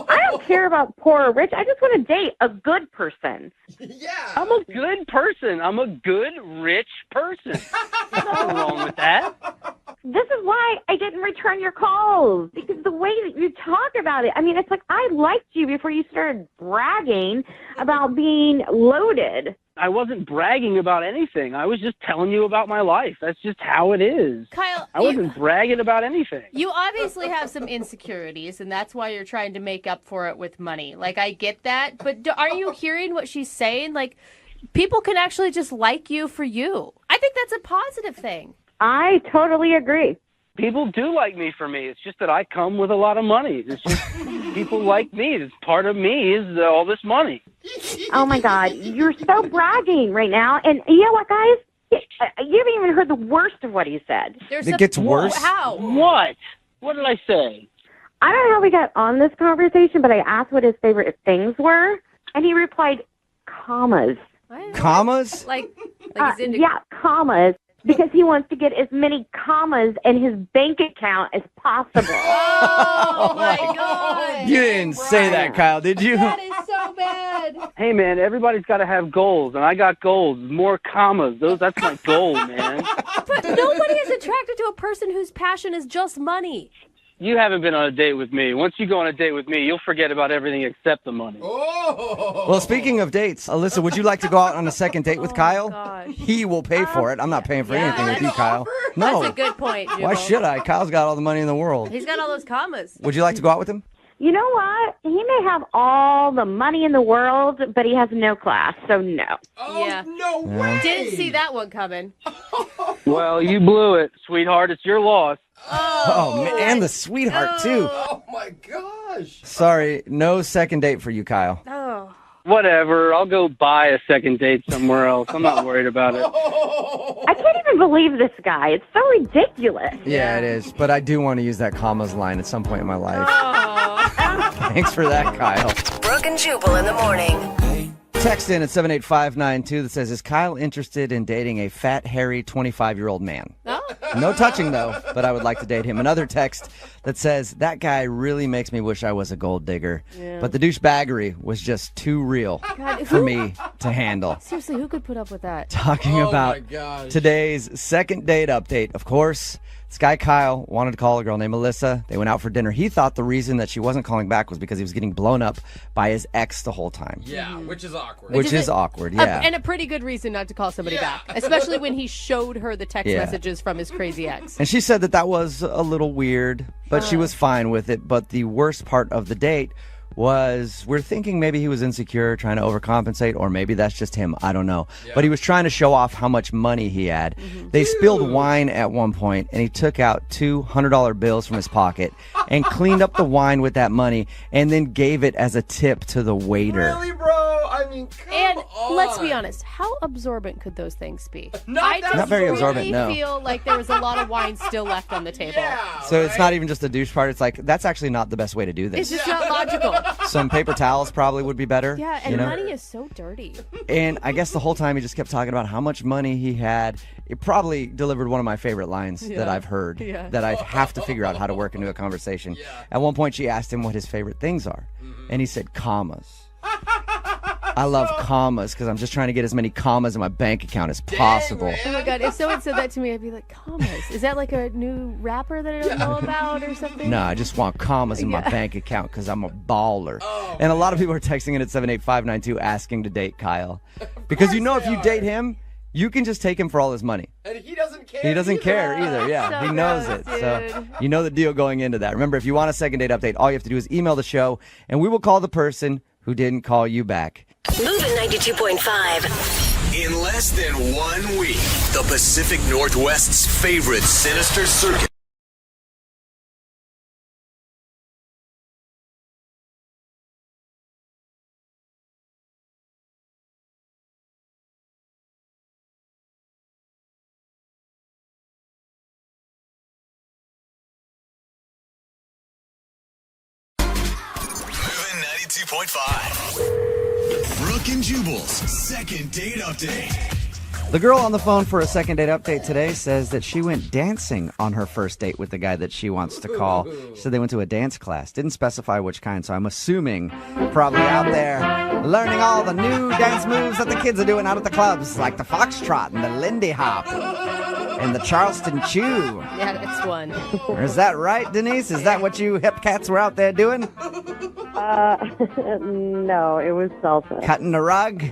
I don't care about poor or rich. I just want to date a good person. Yeah. I'm a good person. I'm a good, rich person. There's nothing wrong with that. This is why I didn't return your calls, because the way that you talk about it, I mean, it's like I liked you before you started bragging about being loaded. I wasn't bragging about anything. I was just telling you about my life. That's just how it is. Kyle, I wasn't bragging about anything. you obviously have some insecurities, and that's why you're trying to make up for it with money. Like, I get that, but are you hearing what she's saying? Like, people can actually just like you for you. I think that's a positive thing. I totally agree. People do like me for me. It's just that I come with a lot of money. It's just people like me. It's part of me is all this money. Oh, my God. You're so bragging right now. And you know what, guys? You haven't even heard the worst of what he said. It gets worse? How? What? What did I say? I don't know how we got on this conversation, but I asked what his favorite things were. And he replied, commas. What? Commas? Like he's into Yeah, commas. Because he wants to get as many commas in his bank account as possible. Oh my God. You didn't say that, Kyle, did you? That is so bad. Hey, man, everybody's got to have goals, and I got goals. More commas. That's my goal, man. But nobody is attracted to a person whose passion is just money. You haven't been on a date with me. Once you go on a date with me, you'll forget about everything except the money. Oh. Well, speaking of dates, Alyssa, would you like to go out on a second date with Kyle? Gosh. He will pay for it. I'm not paying for anything with you, Kyle. No. That's a good point, Jubal. Why should I? Kyle's got all the money in the world. He's got all those commas. Would you like to go out with him? You know what? He may have all the money in the world, but he has no class, so no. Oh, Yeah. no way. Didn't see that one coming. Well, you blew it, sweetheart. It's your loss. Oh, man, and the sweetheart, too. Oh, my gosh. Sorry, no second date for you, Kyle. Oh. Whatever. I'll go buy a second date somewhere else. I'm not worried about it. I can't even believe this guy. It's so ridiculous. Yeah, it is. But I do want to use that commas line at some point in my life. Oh. Thanks for that, Kyle. Brooke and Jubal in the morning. Text in at 78592 that says, is Kyle interested in dating a fat, hairy, 25-year-old man? Oh. No touching, though, but I would like to date him. Another text that says, that guy really makes me wish I was a gold digger. Yeah. But the douchebaggery was just too real God, for me to handle. Seriously, who could put up with that? Talking Oh, my about gosh. today's second date update, of course. This guy, Kyle, wanted to call a girl named Melissa. They went out for dinner. He thought the reason that she wasn't calling back was because he was getting blown up by his ex the whole time. Yeah, which is awkward. Which is awkward, yeah. And a pretty good reason not to call somebody back, especially when he showed her the text messages from his crazy ex. And she said that was a little weird, but she was fine with it. But the worst part of the date was we're thinking maybe he was insecure, trying to overcompensate, or maybe that's just him. I don't know. Yeah. But he was trying to show off how much money he had. They spilled wine at one point, and he took out $200 bills from his pocket and cleaned up the wine with that money and then gave it as a tip to the waiter. Really, bro? I mean, come And on. let's be honest, how absorbent could those things be? Not I that just Not very really absorbent, no. feel like there was a lot of wine still left on the table. Yeah, So it's right? not even just the douche part. It's like, that's actually not the best way to do It's this. just not logical. Some paper towels probably would be better. Yeah, and you know? money is so dirty. And I guess the whole time he just kept talking about how much money he had. It probably delivered one of my favorite lines that I've heard that I have to figure out how to work into a conversation. Yeah. At one point, she asked him what his favorite things are. And he said, commas. I love commas because I'm just trying to get as many commas in my bank account as possible. Oh my God, if someone said that to me, I'd be like, commas? Is that like a new rapper that I don't know about or something? No, I just want commas in my bank account because I'm a baller. Oh, and a lot of people are texting in at 78592 asking to date Kyle. Because you know if you date him, you can just take him for all his money. And he doesn't care. He doesn't care either, yeah. So He knows gross, it. So dude. you know the deal going into that. Remember, if you want a second date update, all you have to do is email the show, and we will call the person who didn't call you back. Moving 92.5. In less than 1 week, the Pacific Northwest's favorite sinister circus. Moving 92.5. Brooke and Jubal's second date update. The girl on the phone for a second date update today says that she went dancing on her first date with the guy that she wants to call. She said they went to a dance class. Didn't specify which kind, so I'm assuming probably out there learning all the new dance moves that the kids are doing out at the clubs, like the foxtrot and the Lindy Hop and the Charleston Chew. Yeah, that's one. Is that right, Denise? Is that what you hip cats were out there doing? No, it was salsa. Cutting the rug?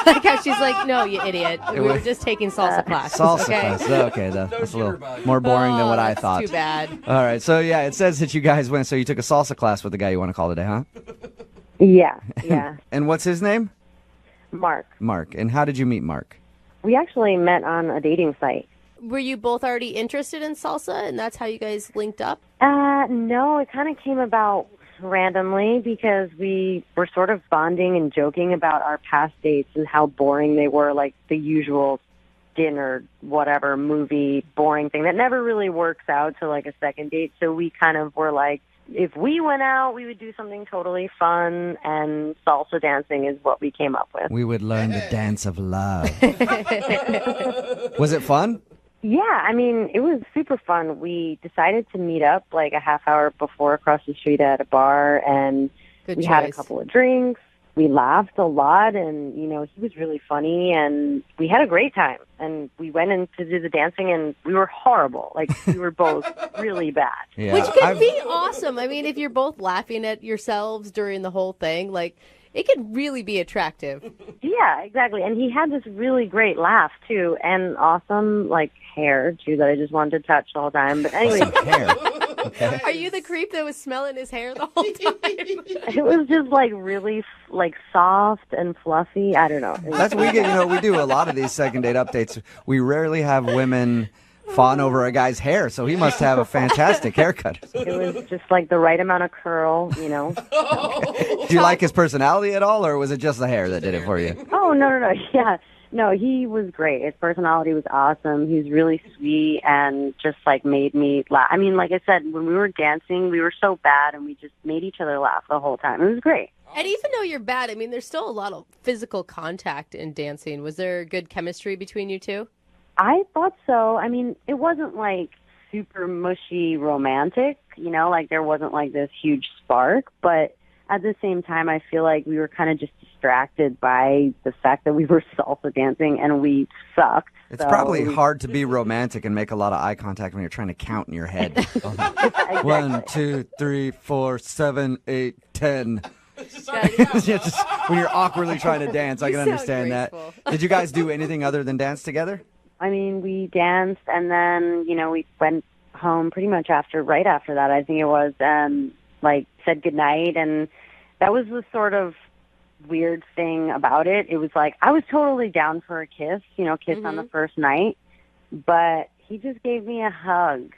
Like how she's like, no, you idiot. We were just taking salsa classes. Salsa okay? class. Okay, that's a little jitterbug. more boring than what I that's thought. Too bad. All right, so yeah, it says that you guys went. So you took a salsa class with the guy you want to call today, huh? Yeah. And what's his name? Mark. Mark. And how did you meet Mark? We actually met on a dating site. Were you both already interested in salsa, and that's how you guys linked up? No, it kind of came about randomly because we were sort of bonding and joking about our past dates and how boring they were, like the usual dinner, whatever, movie, boring thing that never really works out to like a second date. So we kind of were like, if we went out, we would do something totally fun, and salsa dancing is what we came up with. We would learn the dance of love. Was it fun? Yeah, I mean, it was super fun. We decided to meet up like a half hour before across the street at a bar, and Good we choice. had a couple of drinks. We laughed a lot, and, you know, he was really funny, and we had a great time. And we went in to do the dancing, and we were horrible. Like, we were both really bad. Yeah. Which could be awesome. I mean, if you're both laughing at yourselves during the whole thing, like, it could really be attractive. Yeah, exactly. And he had this really great laugh, too, and awesome, like, hair, too, that I just wanted to touch the whole time. But anyway. Hair. Okay. Are you the creep that was smelling his hair the whole time? It was just, like, really, like, soft and fluffy. I don't know. That's we get. You know, we do a lot of these second date updates. We rarely have women fawn over a guy's hair, so he must have a fantastic haircut. It was just, like, the right amount of curl, you know. Do you like his personality at all, or was it just the hair that did it for you? Oh, no. Yeah. No, he was great. His personality was awesome. He was really sweet and just, like, made me laugh. I mean, like I said, when we were dancing, we were so bad, and we just made each other laugh the whole time. It was great. And even though you're bad, I mean, there's still a lot of physical contact in dancing. Was there good chemistry between you two? I thought so. I mean, it wasn't, like, super mushy romantic, you know, like there wasn't, like, this huge spark, but at the same time, I feel like we were kind of just distracted by the fact that we were salsa dancing and we sucked. It's probably hard to be romantic and make a lot of eye contact when you're trying to count in your head. 1, 2, 3, 4, 7, 8, 10. Just when you're awkwardly trying to dance, I can understand that. Did you guys do anything other than dance together? I mean, we danced and then, you know, we went home pretty much right after that, I think it was, like, said goodnight, and that was the sort of weird thing about it. It was like, I was totally down for a kiss, you know, on the first night, but he just gave me a hug.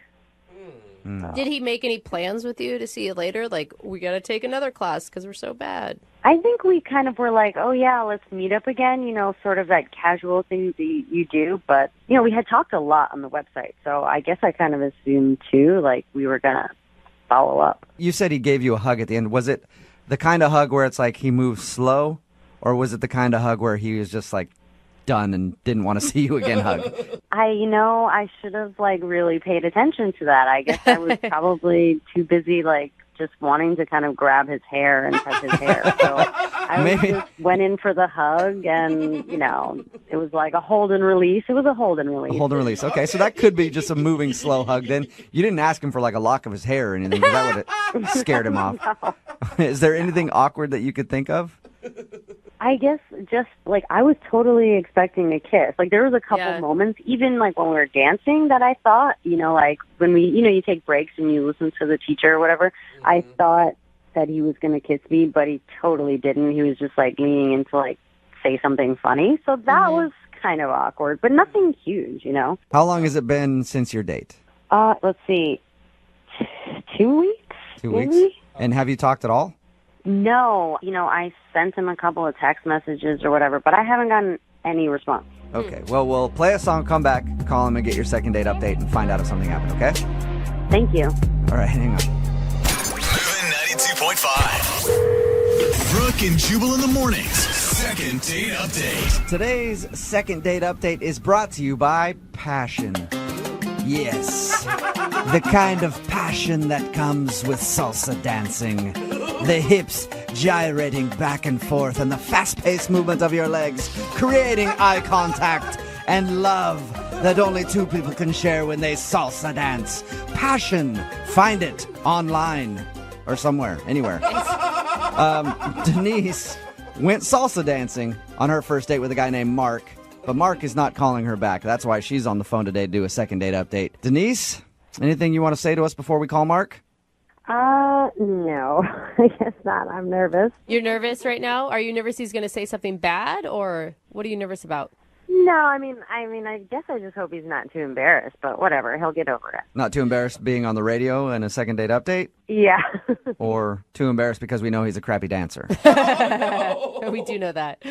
Did he make any plans with you to see you later? Like, we got to take another class because we're so bad. I think we kind of were like, oh, yeah, let's meet up again, you know, sort of that casual thing that you do. But, you know, we had talked a lot on the website, so I guess I kind of assumed, too, like we were going to follow up. You said he gave you a hug at the end. Was it the kind of hug where it's like he moves slow, or was it the kind of hug where he was just like done and didn't want to see you again hug? I should have, like, really paid attention to that. I guess I was probably too busy, like, just wanting to kind of grab his hair and touch his hair. So I just went in for the hug, and, you know, it was like a hold and release. It was a hold and release. A hold and release. Okay, so that could be just a moving slow hug then. You didn't ask him for, like, a lock of his hair or anything, because that would have scared him off. No. Is there anything awkward that you could think of? I guess just, like, I was totally expecting a kiss. Like, there was a couple moments, even, like, when we were dancing, that I thought, you know, like, when we, you know, you take breaks and you listen to the teacher or whatever, I thought that he was going to kiss me, but he totally didn't. He was just, like, leaning in to, like, say something funny. So that was kind of awkward, but nothing huge, you know? How long has it been since your date? Let's see, 2 weeks? 2 maybe? weeks? And have you talked at all? No. You know, I sent him a couple of text messages or whatever, but I haven't gotten any response. Okay, well, we'll play a song, come back, call him, and get your second date update and find out if something happened, okay? Thank you. All right, hang on. Moving 92.5. Brooke and Jubal in the mornings. Second date update. Today's second date update is brought to you by passion. Yes, the kind of passion that comes with salsa dancing. The hips gyrating back and forth and the fast-paced movement of your legs, creating eye contact and love that only two people can share when they salsa dance. Passion. Find it online or somewhere, anywhere. Denise went salsa dancing on her first date with a guy named Mark, but Mark is not calling her back. That's why she's on the phone today to do a second date update. Denise, anything you want to say to us before we call Mark? No, I guess not. I'm nervous. You're nervous right now? Are you nervous he's going to say something bad, or what are you nervous about? No, I mean, I guess I just hope he's not too embarrassed, but whatever, he'll get over it. Not too embarrassed being on the radio and a second date update? Yeah. Or too embarrassed because we know he's a crappy dancer? We do know that.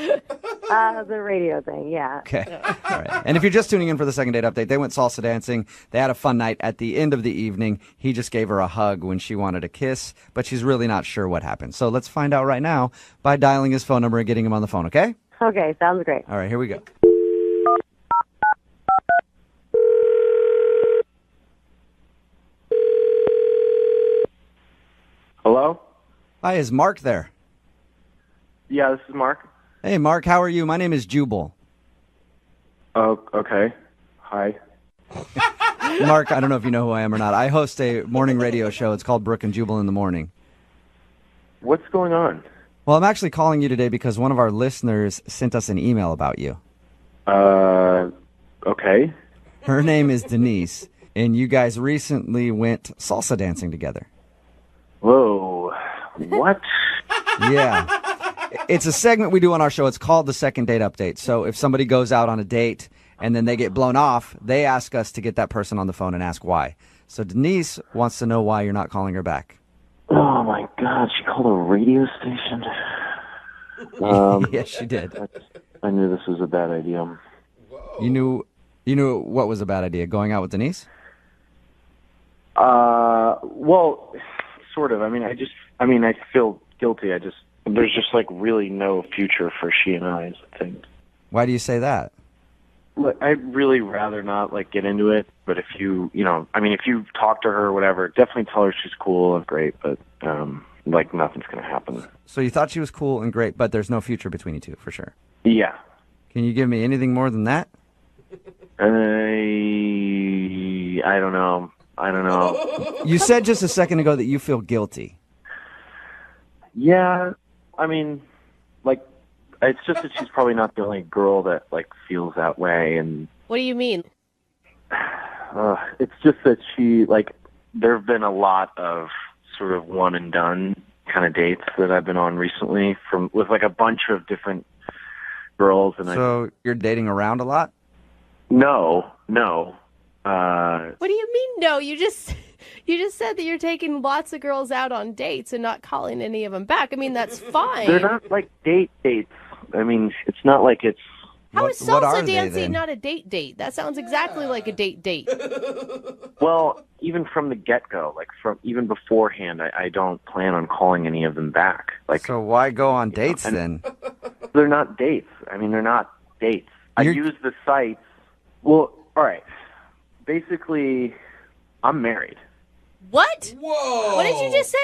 The radio thing, yeah. Okay. All right. And if you're just tuning in for the second date update, they went salsa dancing. They had a fun night. At the end of the evening, he just gave her a hug when she wanted a kiss, but she's really not sure what happened. So let's find out right now by dialing his phone number and getting him on the phone, okay? Okay, sounds great. All right, here we go. Hello? Hi, is Mark there? Yeah, this is Mark. Hey, Mark, how are you? My name is Jubal. Oh, okay. Hi. Mark, I don't know if you know who I am or not. I host a morning radio show. It's called Brooke and Jubal in the Morning. What's going on? Well, I'm actually calling you today because one of our listeners sent us an email about you. Okay. Her name is Denise, and you guys recently went salsa dancing together. Whoa. What? Yeah. It's a segment we do on our show. It's called the Second Date Update. So if somebody goes out on a date and then they get blown off, they ask us to get that person on the phone and ask why. So Denise wants to know why you're not calling her back. Oh, my God. She called a radio station? Yes, she did. I knew this was a bad idea. You knew what was a bad idea, going out with Denise? Well, sort of. I feel guilty. There's just like really no future for she and I, I think. Why do you say that? Look, I'd really rather not like get into it, but if you talk to her or whatever, definitely tell her she's cool and great, but like nothing's going to happen. So you thought she was cool and great, but there's no future between you two, for sure. Yeah. Can you give me anything more than that? I don't know. You said just a second ago that you feel guilty. Yeah, it's just that she's probably not the only girl that like feels that way, and What do you mean? it's just that she there have been a lot of sort of one and done kind of dates that I've been on recently with like a bunch of different girls, and So you're dating around a lot? No. What do you mean? No, you just said that you're taking lots of girls out on dates and not calling any of them back. I mean, that's fine. They're not like dates. I mean, it's not like it's. How is what are salsa they, dancing then? not a date? That sounds exactly like a date. Well, even from the get-go, even beforehand, I don't plan on calling any of them back. So why go on dates then? They're not dates. They're not dates. I use the sites. Well, all right. Basically, I'm married. What? Whoa! What did you just say?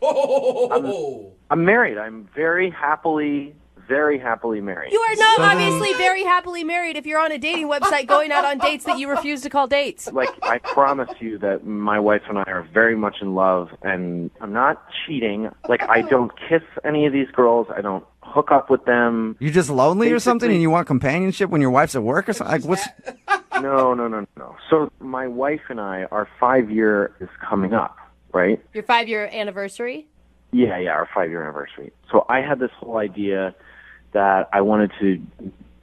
Oh! I'm married. I'm very happily married. You are not obviously very happily married if you're on a dating website going out on dates that you refuse to call dates. I promise you that my wife and I are very much in love, and I'm not cheating. I don't kiss any of these girls. I don't hook up with them. You just lonely or something Basically- and you want companionship when your wife's at work or something? What's... No. So my wife and I, our 5-year is coming up, right? Your 5-year anniversary? Yeah, our 5-year anniversary. So I had this whole idea that I wanted to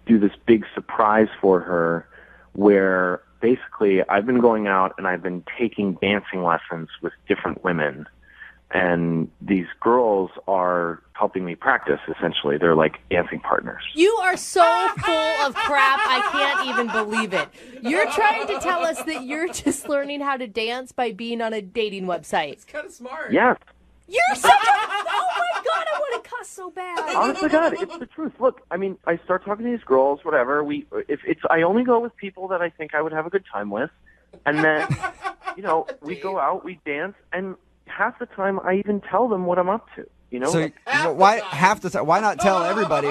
do this big surprise for her where basically I've been going out and I've been taking dancing lessons with different women. And these girls are helping me practice, essentially. They're like dancing partners. You are so full of crap, I can't even believe it. You're trying to tell us that you're just learning how to dance by being on a dating website. It's kind of smart. Yes. You're such a... Oh my God, I want to cuss so bad. Honest to God, it's the truth. Look, I start talking to these girls, whatever. I only go with people that I think I would have a good time with. And then, we go out, we dance, and half the time I even tell them what I'm up to. So why not tell everybody?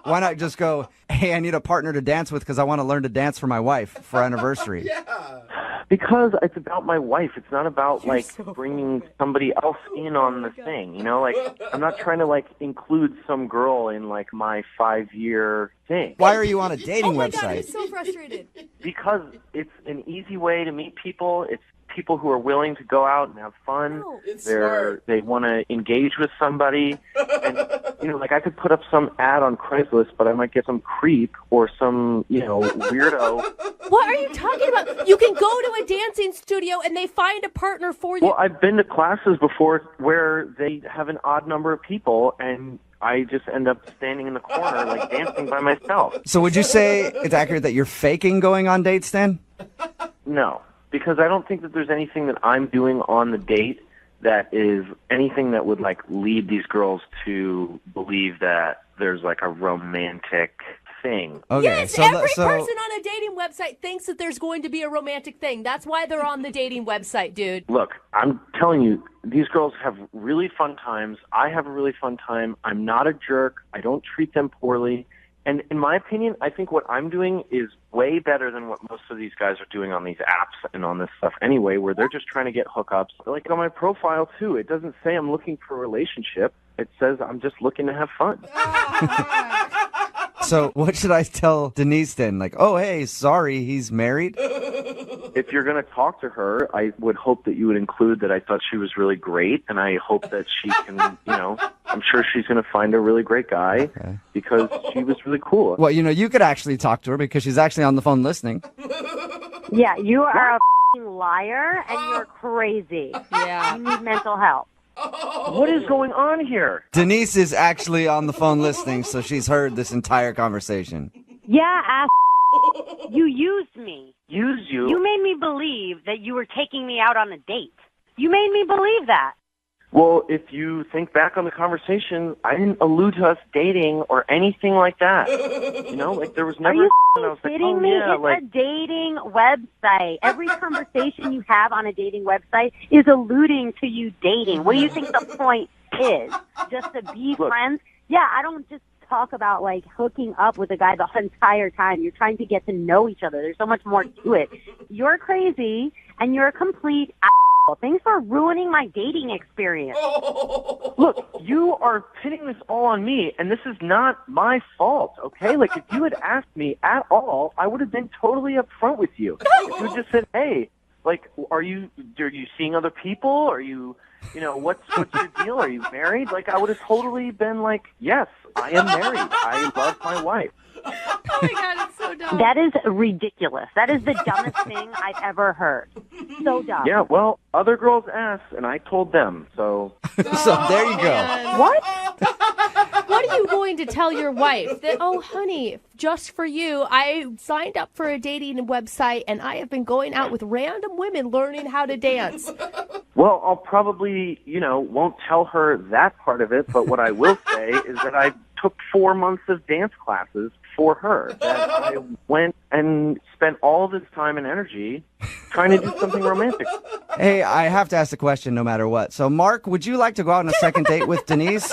Why not just go, hey, I need a partner to dance with because I want to learn to dance for my wife for our anniversary? Yeah. Because it's about my wife. It's not about so bringing somebody else in on the thing. I'm not trying to include some girl in my 5-year thing. Why are you on a dating Oh my God, I'm website? so frustrated. Because it's an easy way to meet people. It's people who are willing to go out and have fun. It's smart. They want to engage with somebody. And, like I could put up some ad on Craigslist, but I might get some creep or some, weirdo. What are you talking about? You can go to a dancing studio and they find a partner for you. Well, I've been to classes before where they have an odd number of people, and I just end up standing in the corner, like dancing by myself. So would you say it's accurate that you're faking going on dates then? No, because I don't think that there's anything that I'm doing on the date that is anything that would like lead these girls to believe that there's like a romantic thing. Okay, yes, every person on a dating website thinks that there's going to be a romantic thing. That's why they're on the dating website, dude. Look, I'm telling you, these girls have really fun times. I have a really fun time. I'm not a jerk. I don't treat them poorly. And in my opinion, I think what I'm doing is way better than what most of these guys are doing on these apps and on this stuff anyway, where they're just trying to get hookups. Like on my profile, too, it doesn't say I'm looking for a relationship. It says I'm just looking to have fun. So what should I tell Denise then? Like, oh, hey, sorry, he's married? If you're going to talk to her, I would hope that you would include that I thought she was really great, and I hope that she can, I'm sure she's going to find a really great guy because she was really cool. Well, you could actually talk to her because she's actually on the phone listening. Yeah, you are a f***ing liar and you're crazy. Yeah. You need mental health. What is going on here? Denise is actually on the phone listening, so she's heard this entire conversation. Yeah, ass. You used me. Used you? You made me believe that you were taking me out on a date. You made me believe that. Well, if you think back on the conversation, I didn't allude to us dating or anything like that. There was never. Are you and I was like, kidding oh, me? yeah, It's a dating website. Every conversation you have on a dating website is alluding to you dating. What do you think the point is? Just to be friends? Yeah, I don't just talk about like hooking up with a guy the entire time. You're trying to get to know each other. There's so much more to it. You're crazy and you're a complete asshole. Thanks for ruining my dating experience. Look, you are pinning this all on me, and this is not my fault, okay? Like, if you had asked me at all, I would have been totally upfront with you. If you had just said, hey, like, are you seeing other people? Are you, what's your deal? Are you married? Like, I would have totally been like, yes, I am married. I love my wife. Oh my God, it's so dumb. That is ridiculous. That is the dumbest thing I've ever heard. So dumb. Yeah, well, other girls asked, and I told them, so. So there you go. What? What are you going to tell your wife? That, oh, honey, just for you, I signed up for a dating website, and I have been going out with random women learning how to dance. Well, I'll probably, won't tell her that part of it, but what I will say is that I took 4 months of dance classes for her. That I went and spent all this time and energy trying to do something romantic. Hey, I have to ask the question no matter what. So, Mark, would you like to go out on a second date with Denise?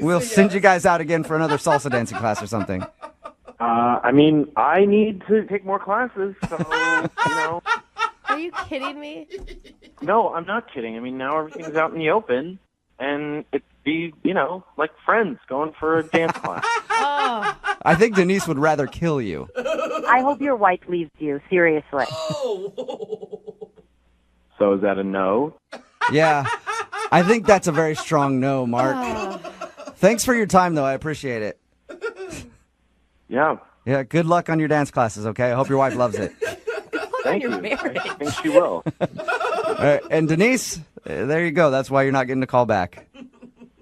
We'll send you guys out again for another salsa dancing class or something. I need to take more classes, so, Are you kidding me? No, I'm not kidding. I mean, now everything's out in the open, and it'd be, like friends going for a dance class. Oh. I think Denise would rather kill you. I hope your wife leaves you, seriously. So is that a no? Yeah, I think that's a very strong no, Mark. Thanks for your time, though. I appreciate it. Yeah. Yeah, good luck on your dance classes, okay? I hope your wife loves it. Thank you. I think she will. All right, and Denise, there you go. That's why you're not getting a call back.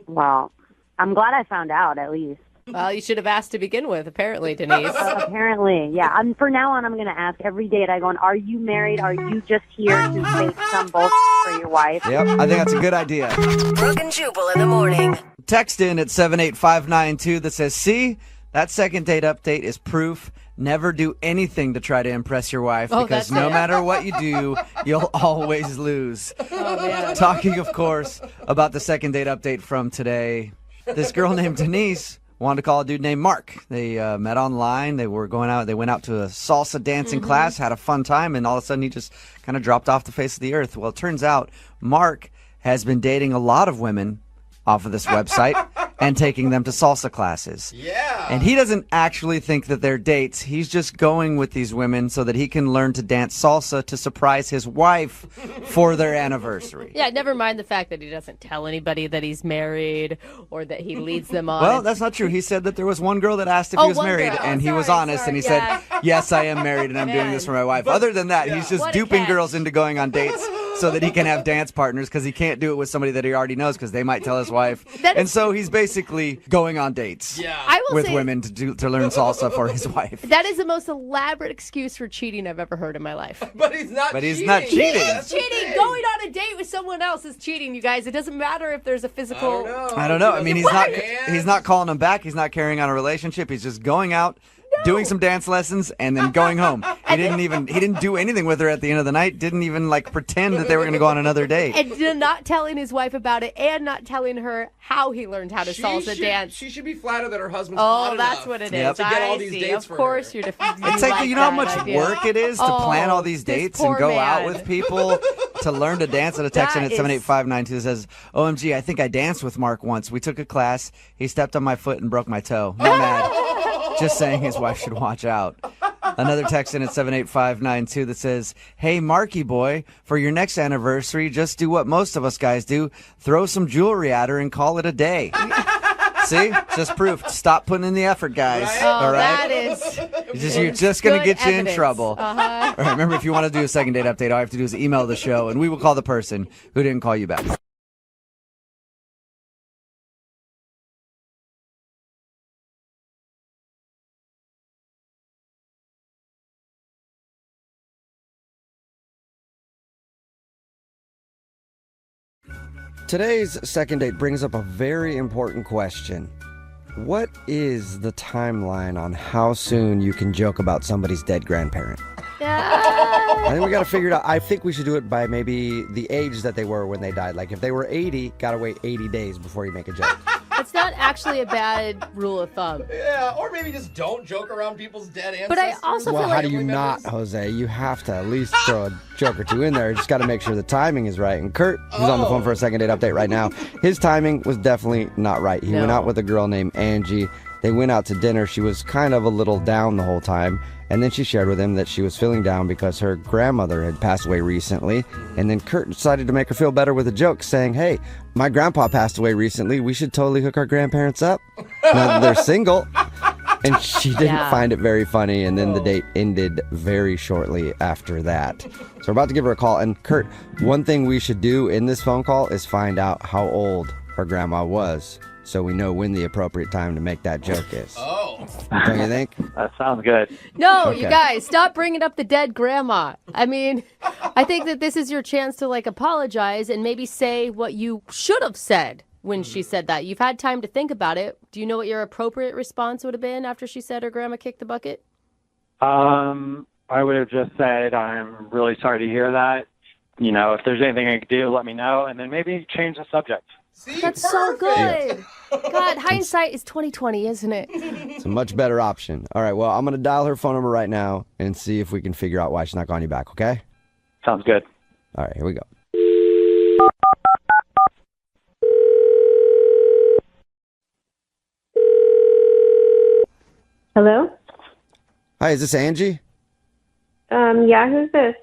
Well, I'm glad I found out, at least. Well, you should have asked to begin with, apparently, Denise. Apparently, yeah. From now on, I'm going to ask every date I go on, are you married? Are you just here to make some bullshit for your wife? Yep, I think that's a good idea. Brooke and Jubal in the morning. Text in at 78592 that says, see, that second date update is proof. Never do anything to try to impress your wife because no matter what you do, you'll always lose. Oh, man. Talking, of course, about the second date update from today. This girl named Denise wanted to call a dude named Mark. They met online. They were going out. They went out to a salsa dancing class, had a fun time, and all of a sudden he just kind of dropped off the face of the earth. Well, it turns out Mark has been dating a lot of women off of this website and taking them to salsa classes. Yeah. And he doesn't actually think that they're dates. He's just going with these women so that he can learn to dance salsa to surprise his wife for their anniversary. Yeah, never mind the fact that he doesn't tell anybody that he's married or that he leads them on. Well, that's not true. He said that there was one girl that asked if he was one married, girl. and he was Sorry, honest, and he yeah. said, yes, I am married, and I'm doing this for my wife. Other than that, he's just What a duping catch. girls into going on dates so that he can have dance partners because he can't do it with somebody that he already knows because they might tell his wife. And so he's basically going on dates I will with say, women to learn salsa for his wife. that is the most elaborate excuse for cheating I've ever heard in my life. But he's not But he's cheating. not cheating. That's the Cheating, thing. going on a date with someone else is cheating, you guys. It doesn't matter if there's a physical. I don't know. I mean, he's not calling them back. He's not carrying on a relationship. He's just going out, doing some dance lessons, and then going home. He didn't do anything with her at the end of the night. Didn't even like pretend that they were going to go on another date. And not telling his wife about it and not telling her how he learned how to salsa dance. She should be flattered that her husband's hot Oh, that's enough what it is. Yep. to get all I these see. dates Of for course, her. you're It's like, you know how much work it is to plan all these this dates poor and go out man. with people to learn to dance? And a text in That at is- 78592 that says, OMG, I think I danced with Mark once. We took a class. He stepped on my foot and broke my toe. Not mad. Just saying his wife should watch out. Another text in at 78592 that says, hey, Marky boy, for your next anniversary, just do what most of us guys do. Throw some jewelry at her and call it a day. See? Just proof. Stop putting in the effort, guys. Oh, All right? that is. You're just going to good get you in evidence. trouble. Uh-huh. All right, remember, if you want to do a second date update, all you have to do is email the show, and we will call the person who didn't call you back. Today's second date brings up a very important question. What is the timeline on how soon you can joke about somebody's dead grandparent? I think we got to figure it out. I think we should do it by maybe the age that they were when they died. Like if they were 80, got to wait 80 days before you make a joke. It's not actually a bad rule of thumb. Yeah, or maybe just don't joke around people's dead ancestors. But I also Well, feel how like do you not, Jose? You have to at least throw a joke or two in there. You just got to make sure the timing is right. And Kurt, who's on the phone for a second date update right now, his timing was definitely not right. He went out with a girl named Angie. They went out to dinner. She was kind of a little down the whole time. And then she shared with him that she was feeling down because her grandmother had passed away recently. And then Kurt decided to make her feel better with a joke, saying, hey, my grandpa passed away recently. We should totally hook our grandparents up. Now that they're single. And she didn't find it very funny. And then the date ended very shortly after that. So we're about to give her a call. And Kurt, one thing we should do in this phone call is find out how old her grandma was, so we know when the appropriate time to make that joke is. Oh. Don't you think? That sounds good. No, Okay. you guys, stop bringing up the dead grandma. I mean, I think that this is your chance to like apologize and maybe say what you should have said when she said that. You've had time to think about it. Do you know what your appropriate response would have been after she said her grandma kicked the bucket? I would have just said, I'm really sorry to hear that. You know, if there's anything I could do, let me know, and then maybe change the subject. See, That's so good. God, hindsight is 20/20, isn't it? It's a much better option. All right, well, I'm going to dial her phone number right now and see if we can figure out why she's not calling you back, okay? Sounds good. All right, here we go. Hello? Hi, is this Angie? Yeah, who's this?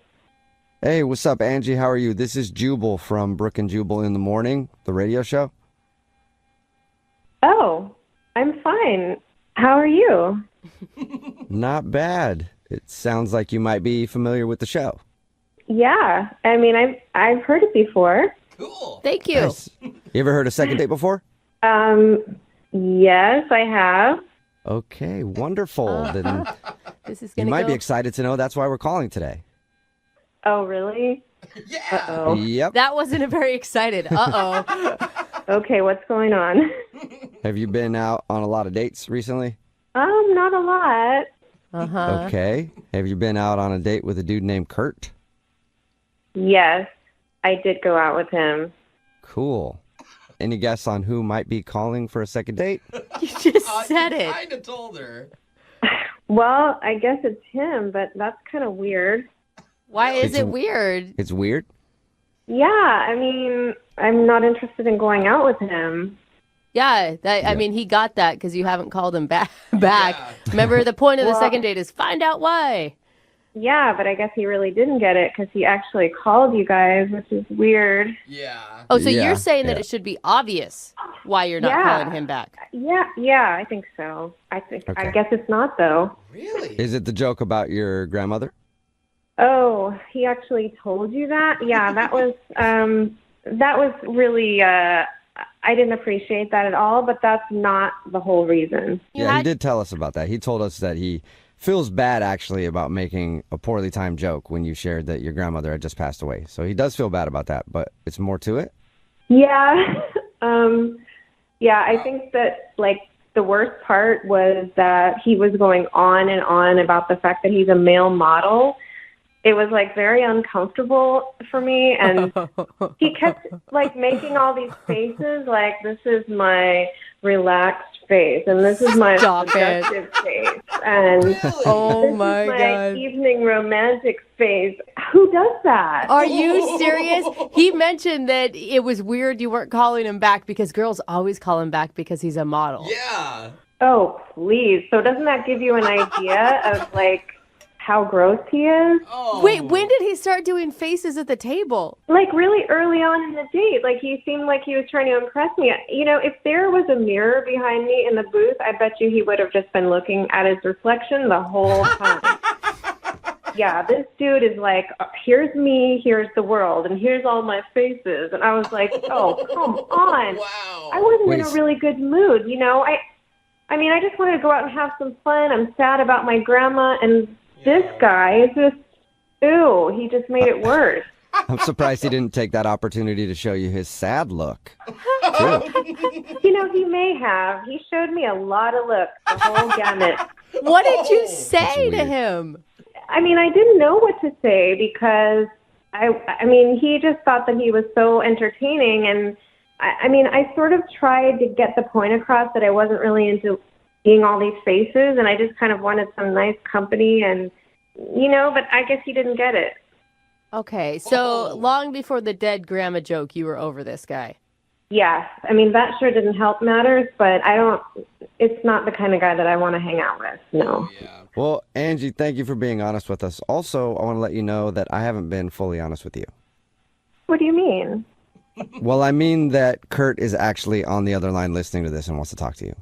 Hey, what's up, Angie? How are you? This is Jubal from Brooke and Jubal in the Morning, the radio show. Oh, I'm fine. How are you? Not bad. It sounds like you might be familiar with the show. Yeah, I mean, I've heard it before. Cool. Thank you. Nice. You ever heard of Second Date before? Yes, I have. Okay, wonderful. Then This is you gonna might go. be excited to know that's why we're calling today. Oh, really? Yeah. Uh-oh. Yep. That wasn't a very excited. Uh-oh. Okay, what's going on? Have you been out on a lot of dates recently? Not a lot. Uh-huh. Okay. Have you been out on a date with a dude named Kurt? Yes, I did go out with him. Cool. Any guess on who might be calling for a second date? You just said I it. kind of told her. Well, I guess it's him, but that's kind of weird. Why is It's- it weird? It's weird. Yeah, I mean, I'm not interested in going out with him. Yeah, I mean, he got that because you haven't called him back. Remember, the point of the second date is find out why. Yeah, but I guess he really didn't get it because he actually called you guys, which is weird. Yeah. Oh, so you're saying that it should be obvious why you're not calling him back? Yeah, I think so. I guess it's not, though. Really? Is it the joke about your grandmother? Oh, he actually told you that? Yeah, that was really, I didn't appreciate that at all, but that's not the whole reason. Yeah, he did tell us about that. He told us that he feels bad, actually, about making a poorly timed joke when you shared that your grandmother had just passed away. So he does feel bad about that, but it's more to it? Yeah. Yeah, I think that, like, the worst part was that he was going on and on about the fact that he's a male model. It was, like, very uncomfortable for me, and he kept, like, making all these faces, like, this is my relaxed face, and this is my productive face, and this is my evening romantic face. Who does that? Are you serious? He mentioned that it was weird you weren't calling him back because girls always call him back because he's a model. Yeah. Oh, please. So doesn't that give you an idea of, like, how gross he is? Oh. Wait, when did he start doing faces at the table? Like, really early on in the date. Like, he seemed like he was trying to impress me. You know, if there was a mirror behind me in the booth, I bet you he would have just been looking at his reflection the whole time. Yeah, this dude is like, here's me, here's the world, and here's all my faces. And I was like, oh, come on. Wow. I wasn't in a really good mood, you know? I mean, I just wanted to go out and have some fun. I'm sad about my grandma, and this guy is just, ew, he just made it worse. I'm surprised he didn't take that opportunity to show you his sad look. You know, he may have. He showed me a lot of looks, the whole gamut. What did you say to him? I mean, I didn't know what to say because, I mean, he just thought that he was so entertaining. And, I mean, I sort of tried to get the point across that I wasn't really into seeing all these faces, and I just kind of wanted some nice company and, you know, but I guess he didn't get it. Okay, so long before the dead grandma joke, you were over this guy. Yes. I mean, that sure didn't help matters, but it's not the kind of guy that I want to hang out with, no. Well, Angie, thank you for being honest with us. Also, I want to let you know that I haven't been fully honest with you. What do you mean? Well, I mean that Kurt is actually on the other line listening to this and wants to talk to you.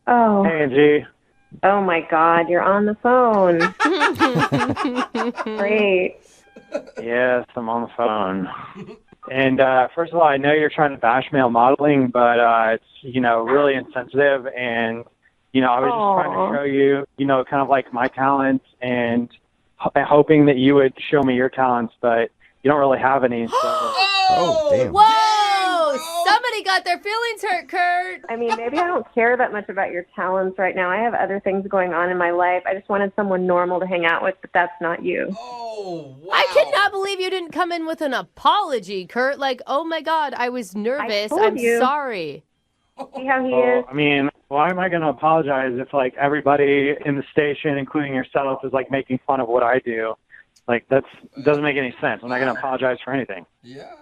Oh. Hey, Angie. Oh, my God, you're on the phone. Great. Yes, I'm on the phone. And first of all, I know you're trying to bash male modeling, but it's, you know, really insensitive. And, you know, I was just trying to show you, you know, kind of like my talents and hoping that you would show me your talents, but you don't really have any. So. Oh, damn. Whoa! Somebody got their feelings hurt, Kurt. I mean, maybe I don't care that much about your talents right now. I have other things going on in my life. I just wanted someone normal to hang out with, but that's not you. Oh, wow. I cannot believe you didn't come in with an apology, Kurt. Like, oh my God, I was nervous. I'm sorry. See how he is? I mean, why am I going to apologize if, like, everybody in the station, including yourself, is, like, making fun of what I do? Like, that doesn't make any sense. I'm not going to apologize for anything. Yeah.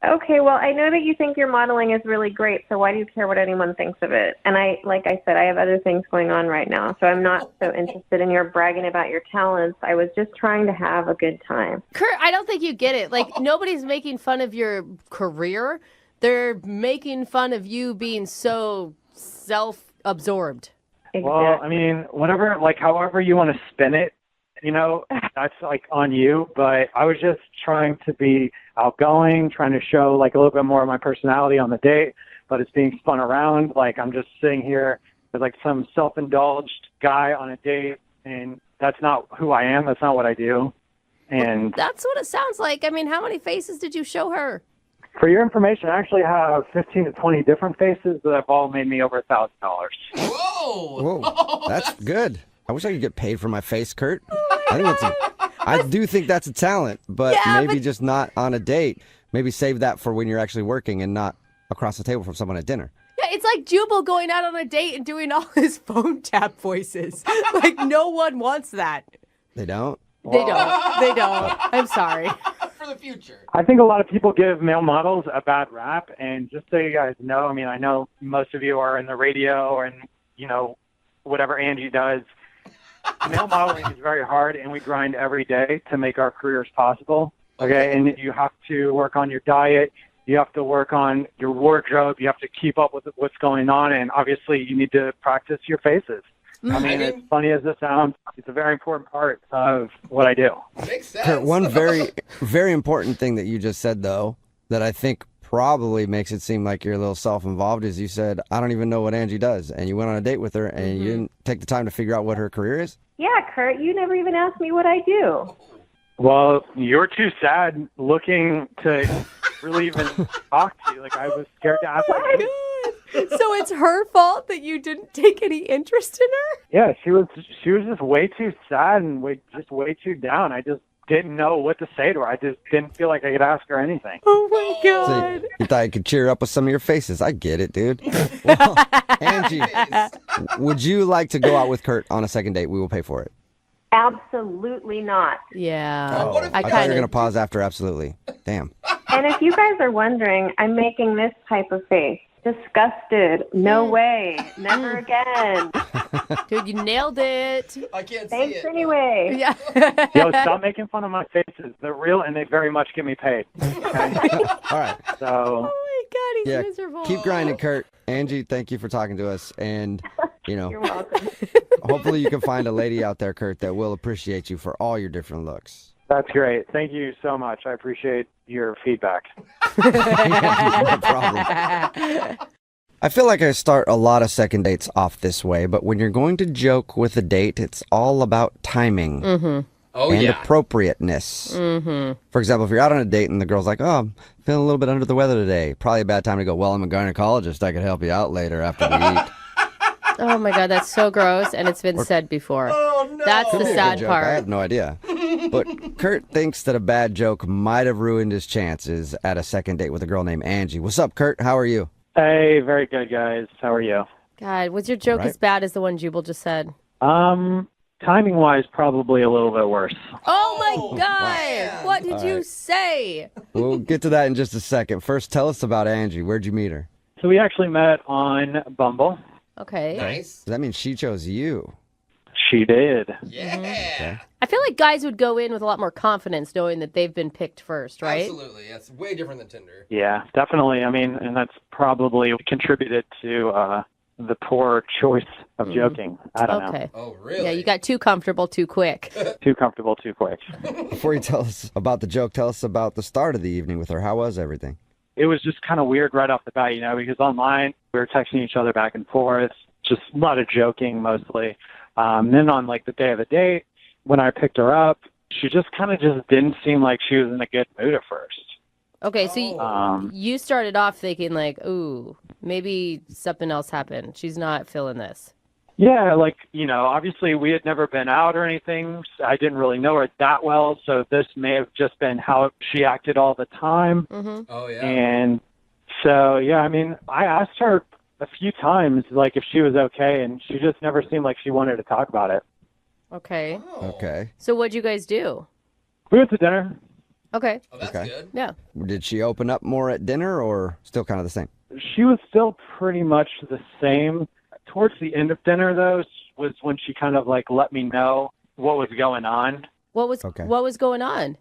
Okay, well, I know that you think your modeling is really great, so why do you care what anyone thinks of it? And like I said, I have other things going on right now, so I'm not so interested in your bragging about your talents. I was just trying to have a good time. Kurt, I don't think you get it. Like, nobody's making fun of your career. They're making fun of you being so self-absorbed. Exactly. Well, I mean, whatever, like, however you want to spin it, you know, that's, like, on you. But I was just trying to be outgoing, trying to show, like, a little bit more of my personality on the date, but it's being spun around. Like, I'm just sitting here with, like, some self-indulged guy on a date, and that's not who I am. That's not what I do. And that's what it sounds like. I mean, how many faces did you show her? for your information, I actually have 15 to 20 different faces that have all made me over $1,000. Whoa, that's good. I wish I could get paid for my face, Kurt. I do think that's a talent, but maybe just not on a date. Maybe save that for when you're actually working and not across the table from someone at dinner. Yeah, it's like Jubal going out on a date and doing all his phone tap voices. Like, no one wants that. They don't? They don't. I'm sorry. for the future. I think a lot of people give male models a bad rap, and just so you guys know, I mean, I know most of you are in the radio and, you know, whatever Angie does. Male modeling is very hard, and we grind every day to make our careers possible, okay? And you have to work on your diet. You have to work on your wardrobe. You have to keep up with what's going on, and obviously you need to practice your faces. I mean, as funny as this sounds, it's a very important part of what I do. Makes sense. Kurt, one very, very important thing that you just said, though, that I think probably makes it seem like you're a little self-involved is you said, I don't even know what Angie does. And you went on a date with her and you didn't take the time to figure out what her career is? Yeah, Kurt, you never even asked me what I do. Well, you're too sad looking to really even talk to you. Like, I was scared to ask you. So it's her fault that you didn't take any interest in her? Yeah, she was just way too sad and way too down. I just didn't know what to say to her. I just didn't feel like I could ask her anything. Oh my God. So you thought I could cheer up with some of your faces. I get it, dude. Well, Angie, would you like to go out with Kurt on a second date? We will pay for it. Absolutely not. Yeah. I thought you were going to pause after absolutely. Damn. And if you guys are wondering, I'm making this type of face. Disgusted. No way. Never again. Dude, you nailed it. I can't see Thanks it. anyway. Yeah. Yo, stop making fun of my faces. They're real, and they very much get me paid. Okay? All right. So, Oh my God, he's Yeah, miserable. keep grinding, Kurt. Angie, thank you for talking to us. And, you know, You're welcome. hopefully you can find a lady out there, Kurt, that will appreciate you for all your different looks. that's great. Thank you so much. I appreciate your feedback. No problem. I feel like I start a lot of second dates off this way, but when you're going to joke with a date, it's all about timing and appropriateness. For example, if you're out on a date and the girl's like, oh, I'm feeling a little bit under the weather today, probably a bad time to go, well, I'm a gynecologist. I could help you out later after we eat. Oh my God, that's so gross, and it's been said before. Oh, no. That's the Could be a good sad joke. I part. have no idea. But Kurt thinks that a bad joke might have ruined his chances at a second date with a girl named Angie. What's up, Kurt? How are you? Hey, very good, guys. How are you? God, was your joke Right. as bad as the one Jubal just said? Timing-wise, probably a little bit worse. Oh my God! man. What did All you right. say? We'll get to that in just a second. First, tell us about Angie. Where'd you meet her? So we actually met on Bumble. Okay. Nice. Does that mean she chose you? She did. Yeah. Okay. I feel like guys would go in with a lot more confidence knowing that they've been picked first, right? Absolutely. That's way different than Tinder. Yeah, definitely. I mean, and that's probably contributed to the poor choice of joking. I don't know. Okay. Oh, really? Yeah, you got too comfortable too quick. Too comfortable, too quick. Before you tell us about the joke, tell us about the start of the evening with her. How was everything? It was just kind of weird right off the bat, you know, because online we were texting each other back and forth, just a lot of joking mostly. Then on like the day of the date, when I picked her up, she just kind of just didn't seem like she was in a good mood at first. Okay, so you started off thinking like, ooh, maybe something else happened. She's not feeling this. Yeah, like, you know, obviously we had never been out or anything. So I didn't really know her that well, so this may have just been how she acted all the time. Mm-hmm. Oh, yeah. And so, yeah, I mean, I asked her a few times, like, if she was okay, and she just never seemed like she wanted to talk about it. Okay. Oh. Okay. So what'd you guys do? We went to dinner. Okay. Oh, that's Okay. good. Yeah. Did she open up more at dinner or still kind of the same? She was still pretty much the same. Towards the end of dinner, though, was when she kind of, like, let me know what was going on. What was going on?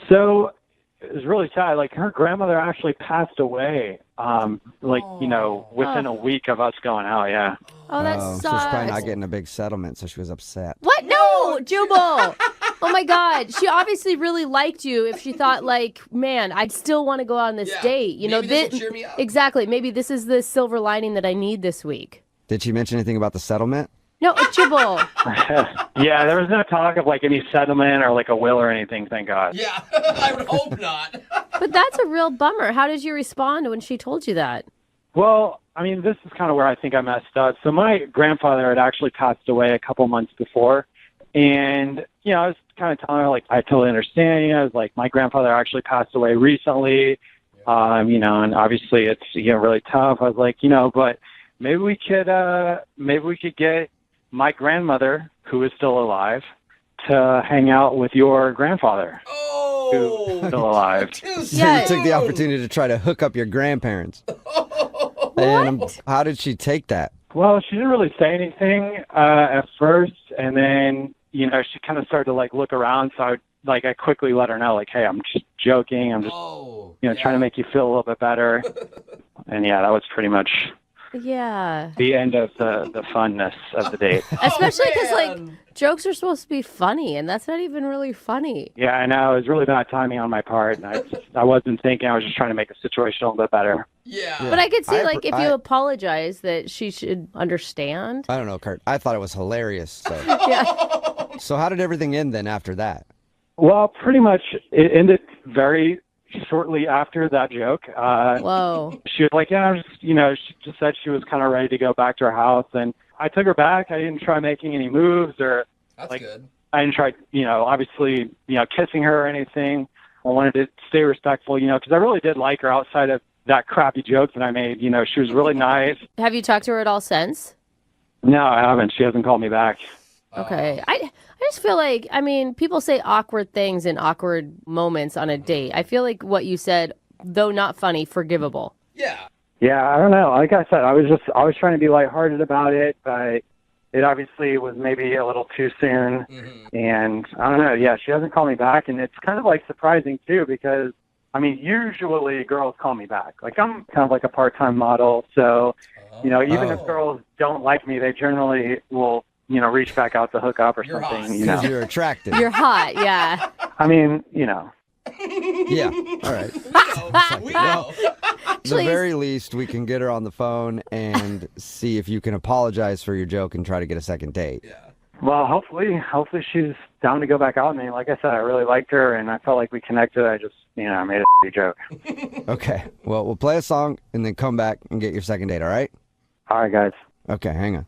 So it was really sad. Like, her grandmother actually passed away, you know, within a week of us going out, yeah. Oh, that So she's sucks. probably not getting a big settlement, so she was upset. What? No, Jubal. Oh my God. She obviously really liked you if she thought like, man, I'd still want to go on this Yeah. date. You know, Maybe this'll cheer me up. Exactly. Maybe this is the silver lining that I need this week. Did she mention anything about the settlement? No, Jubal. Yeah, there was no talk of, like, any settlement or, like, a will or anything, thank God. Yeah, I would hope not. But that's a real bummer. How did you respond when she told you that? Well, I mean, this is kind of where I think I messed up. So my grandfather had actually passed away a couple months before. And, you know, I was kind of telling her, like, I totally understand. You know, I was like, my grandfather actually passed away recently, you know, and obviously it's, you know, really tough. I was like, you know, but maybe we could get my grandmother, who is still alive, to hang out with your grandfather. Oh. still alive. So you took the opportunity to try to hook up your grandparents. And how did she take that? Well, she didn't really say anything at first, and then, you know, she kind of started to, like, look around, so I quickly let her know, like, hey, I'm just joking. I'm just, trying to make you feel a little bit better. And, yeah, that was pretty much the end of the funness of the date. Especially because, like, jokes are supposed to be funny, and that's not even really funny. Yeah, I know. It was really bad timing on my part. And I wasn't thinking. I was just trying to make the situation a little bit better. Yeah. But I could see, if you apologize, that she should understand. I don't know, Kurt. I thought it was hilarious. So. Yeah. So how did everything end then after that? Well, pretty much it ended very shortly after that joke. Whoa. She was like, yeah, she just said she was kind of ready to go back to her house. And I took her back. I didn't try making any moves or That's good. I didn't try, obviously, kissing her or anything. I wanted to stay respectful, because I really did like her outside of that crappy joke that I made. She was really nice. Have you talked to her at all since? No, I haven't. She hasn't called me back. Okay. I just feel like, people say awkward things in awkward moments on a date. I feel like what you said, though not funny, forgivable. Yeah. Yeah, I don't know. Like I said, I was trying to be lighthearted about it, but it obviously was maybe a little too soon. Mm-hmm. And I don't know. Yeah, she hasn't called me back. And it's kind of like surprising too, because usually girls call me back. Like I'm kind of like a part-time model. So, even if girls don't like me, they generally will, reach back out to hook up or something. Because you're attractive. You're hot, yeah. Yeah, all right. We know. At the very least, we can get her on the phone and see if you can apologize for your joke and try to get a second date. Yeah. Well, hopefully she's down to go back out with me. Like I said, I really liked her, and I felt like we connected. I just, I made a joke. Okay. Well, we'll play a song and then come back and get your second date, all right? All right, guys. Okay, hang on.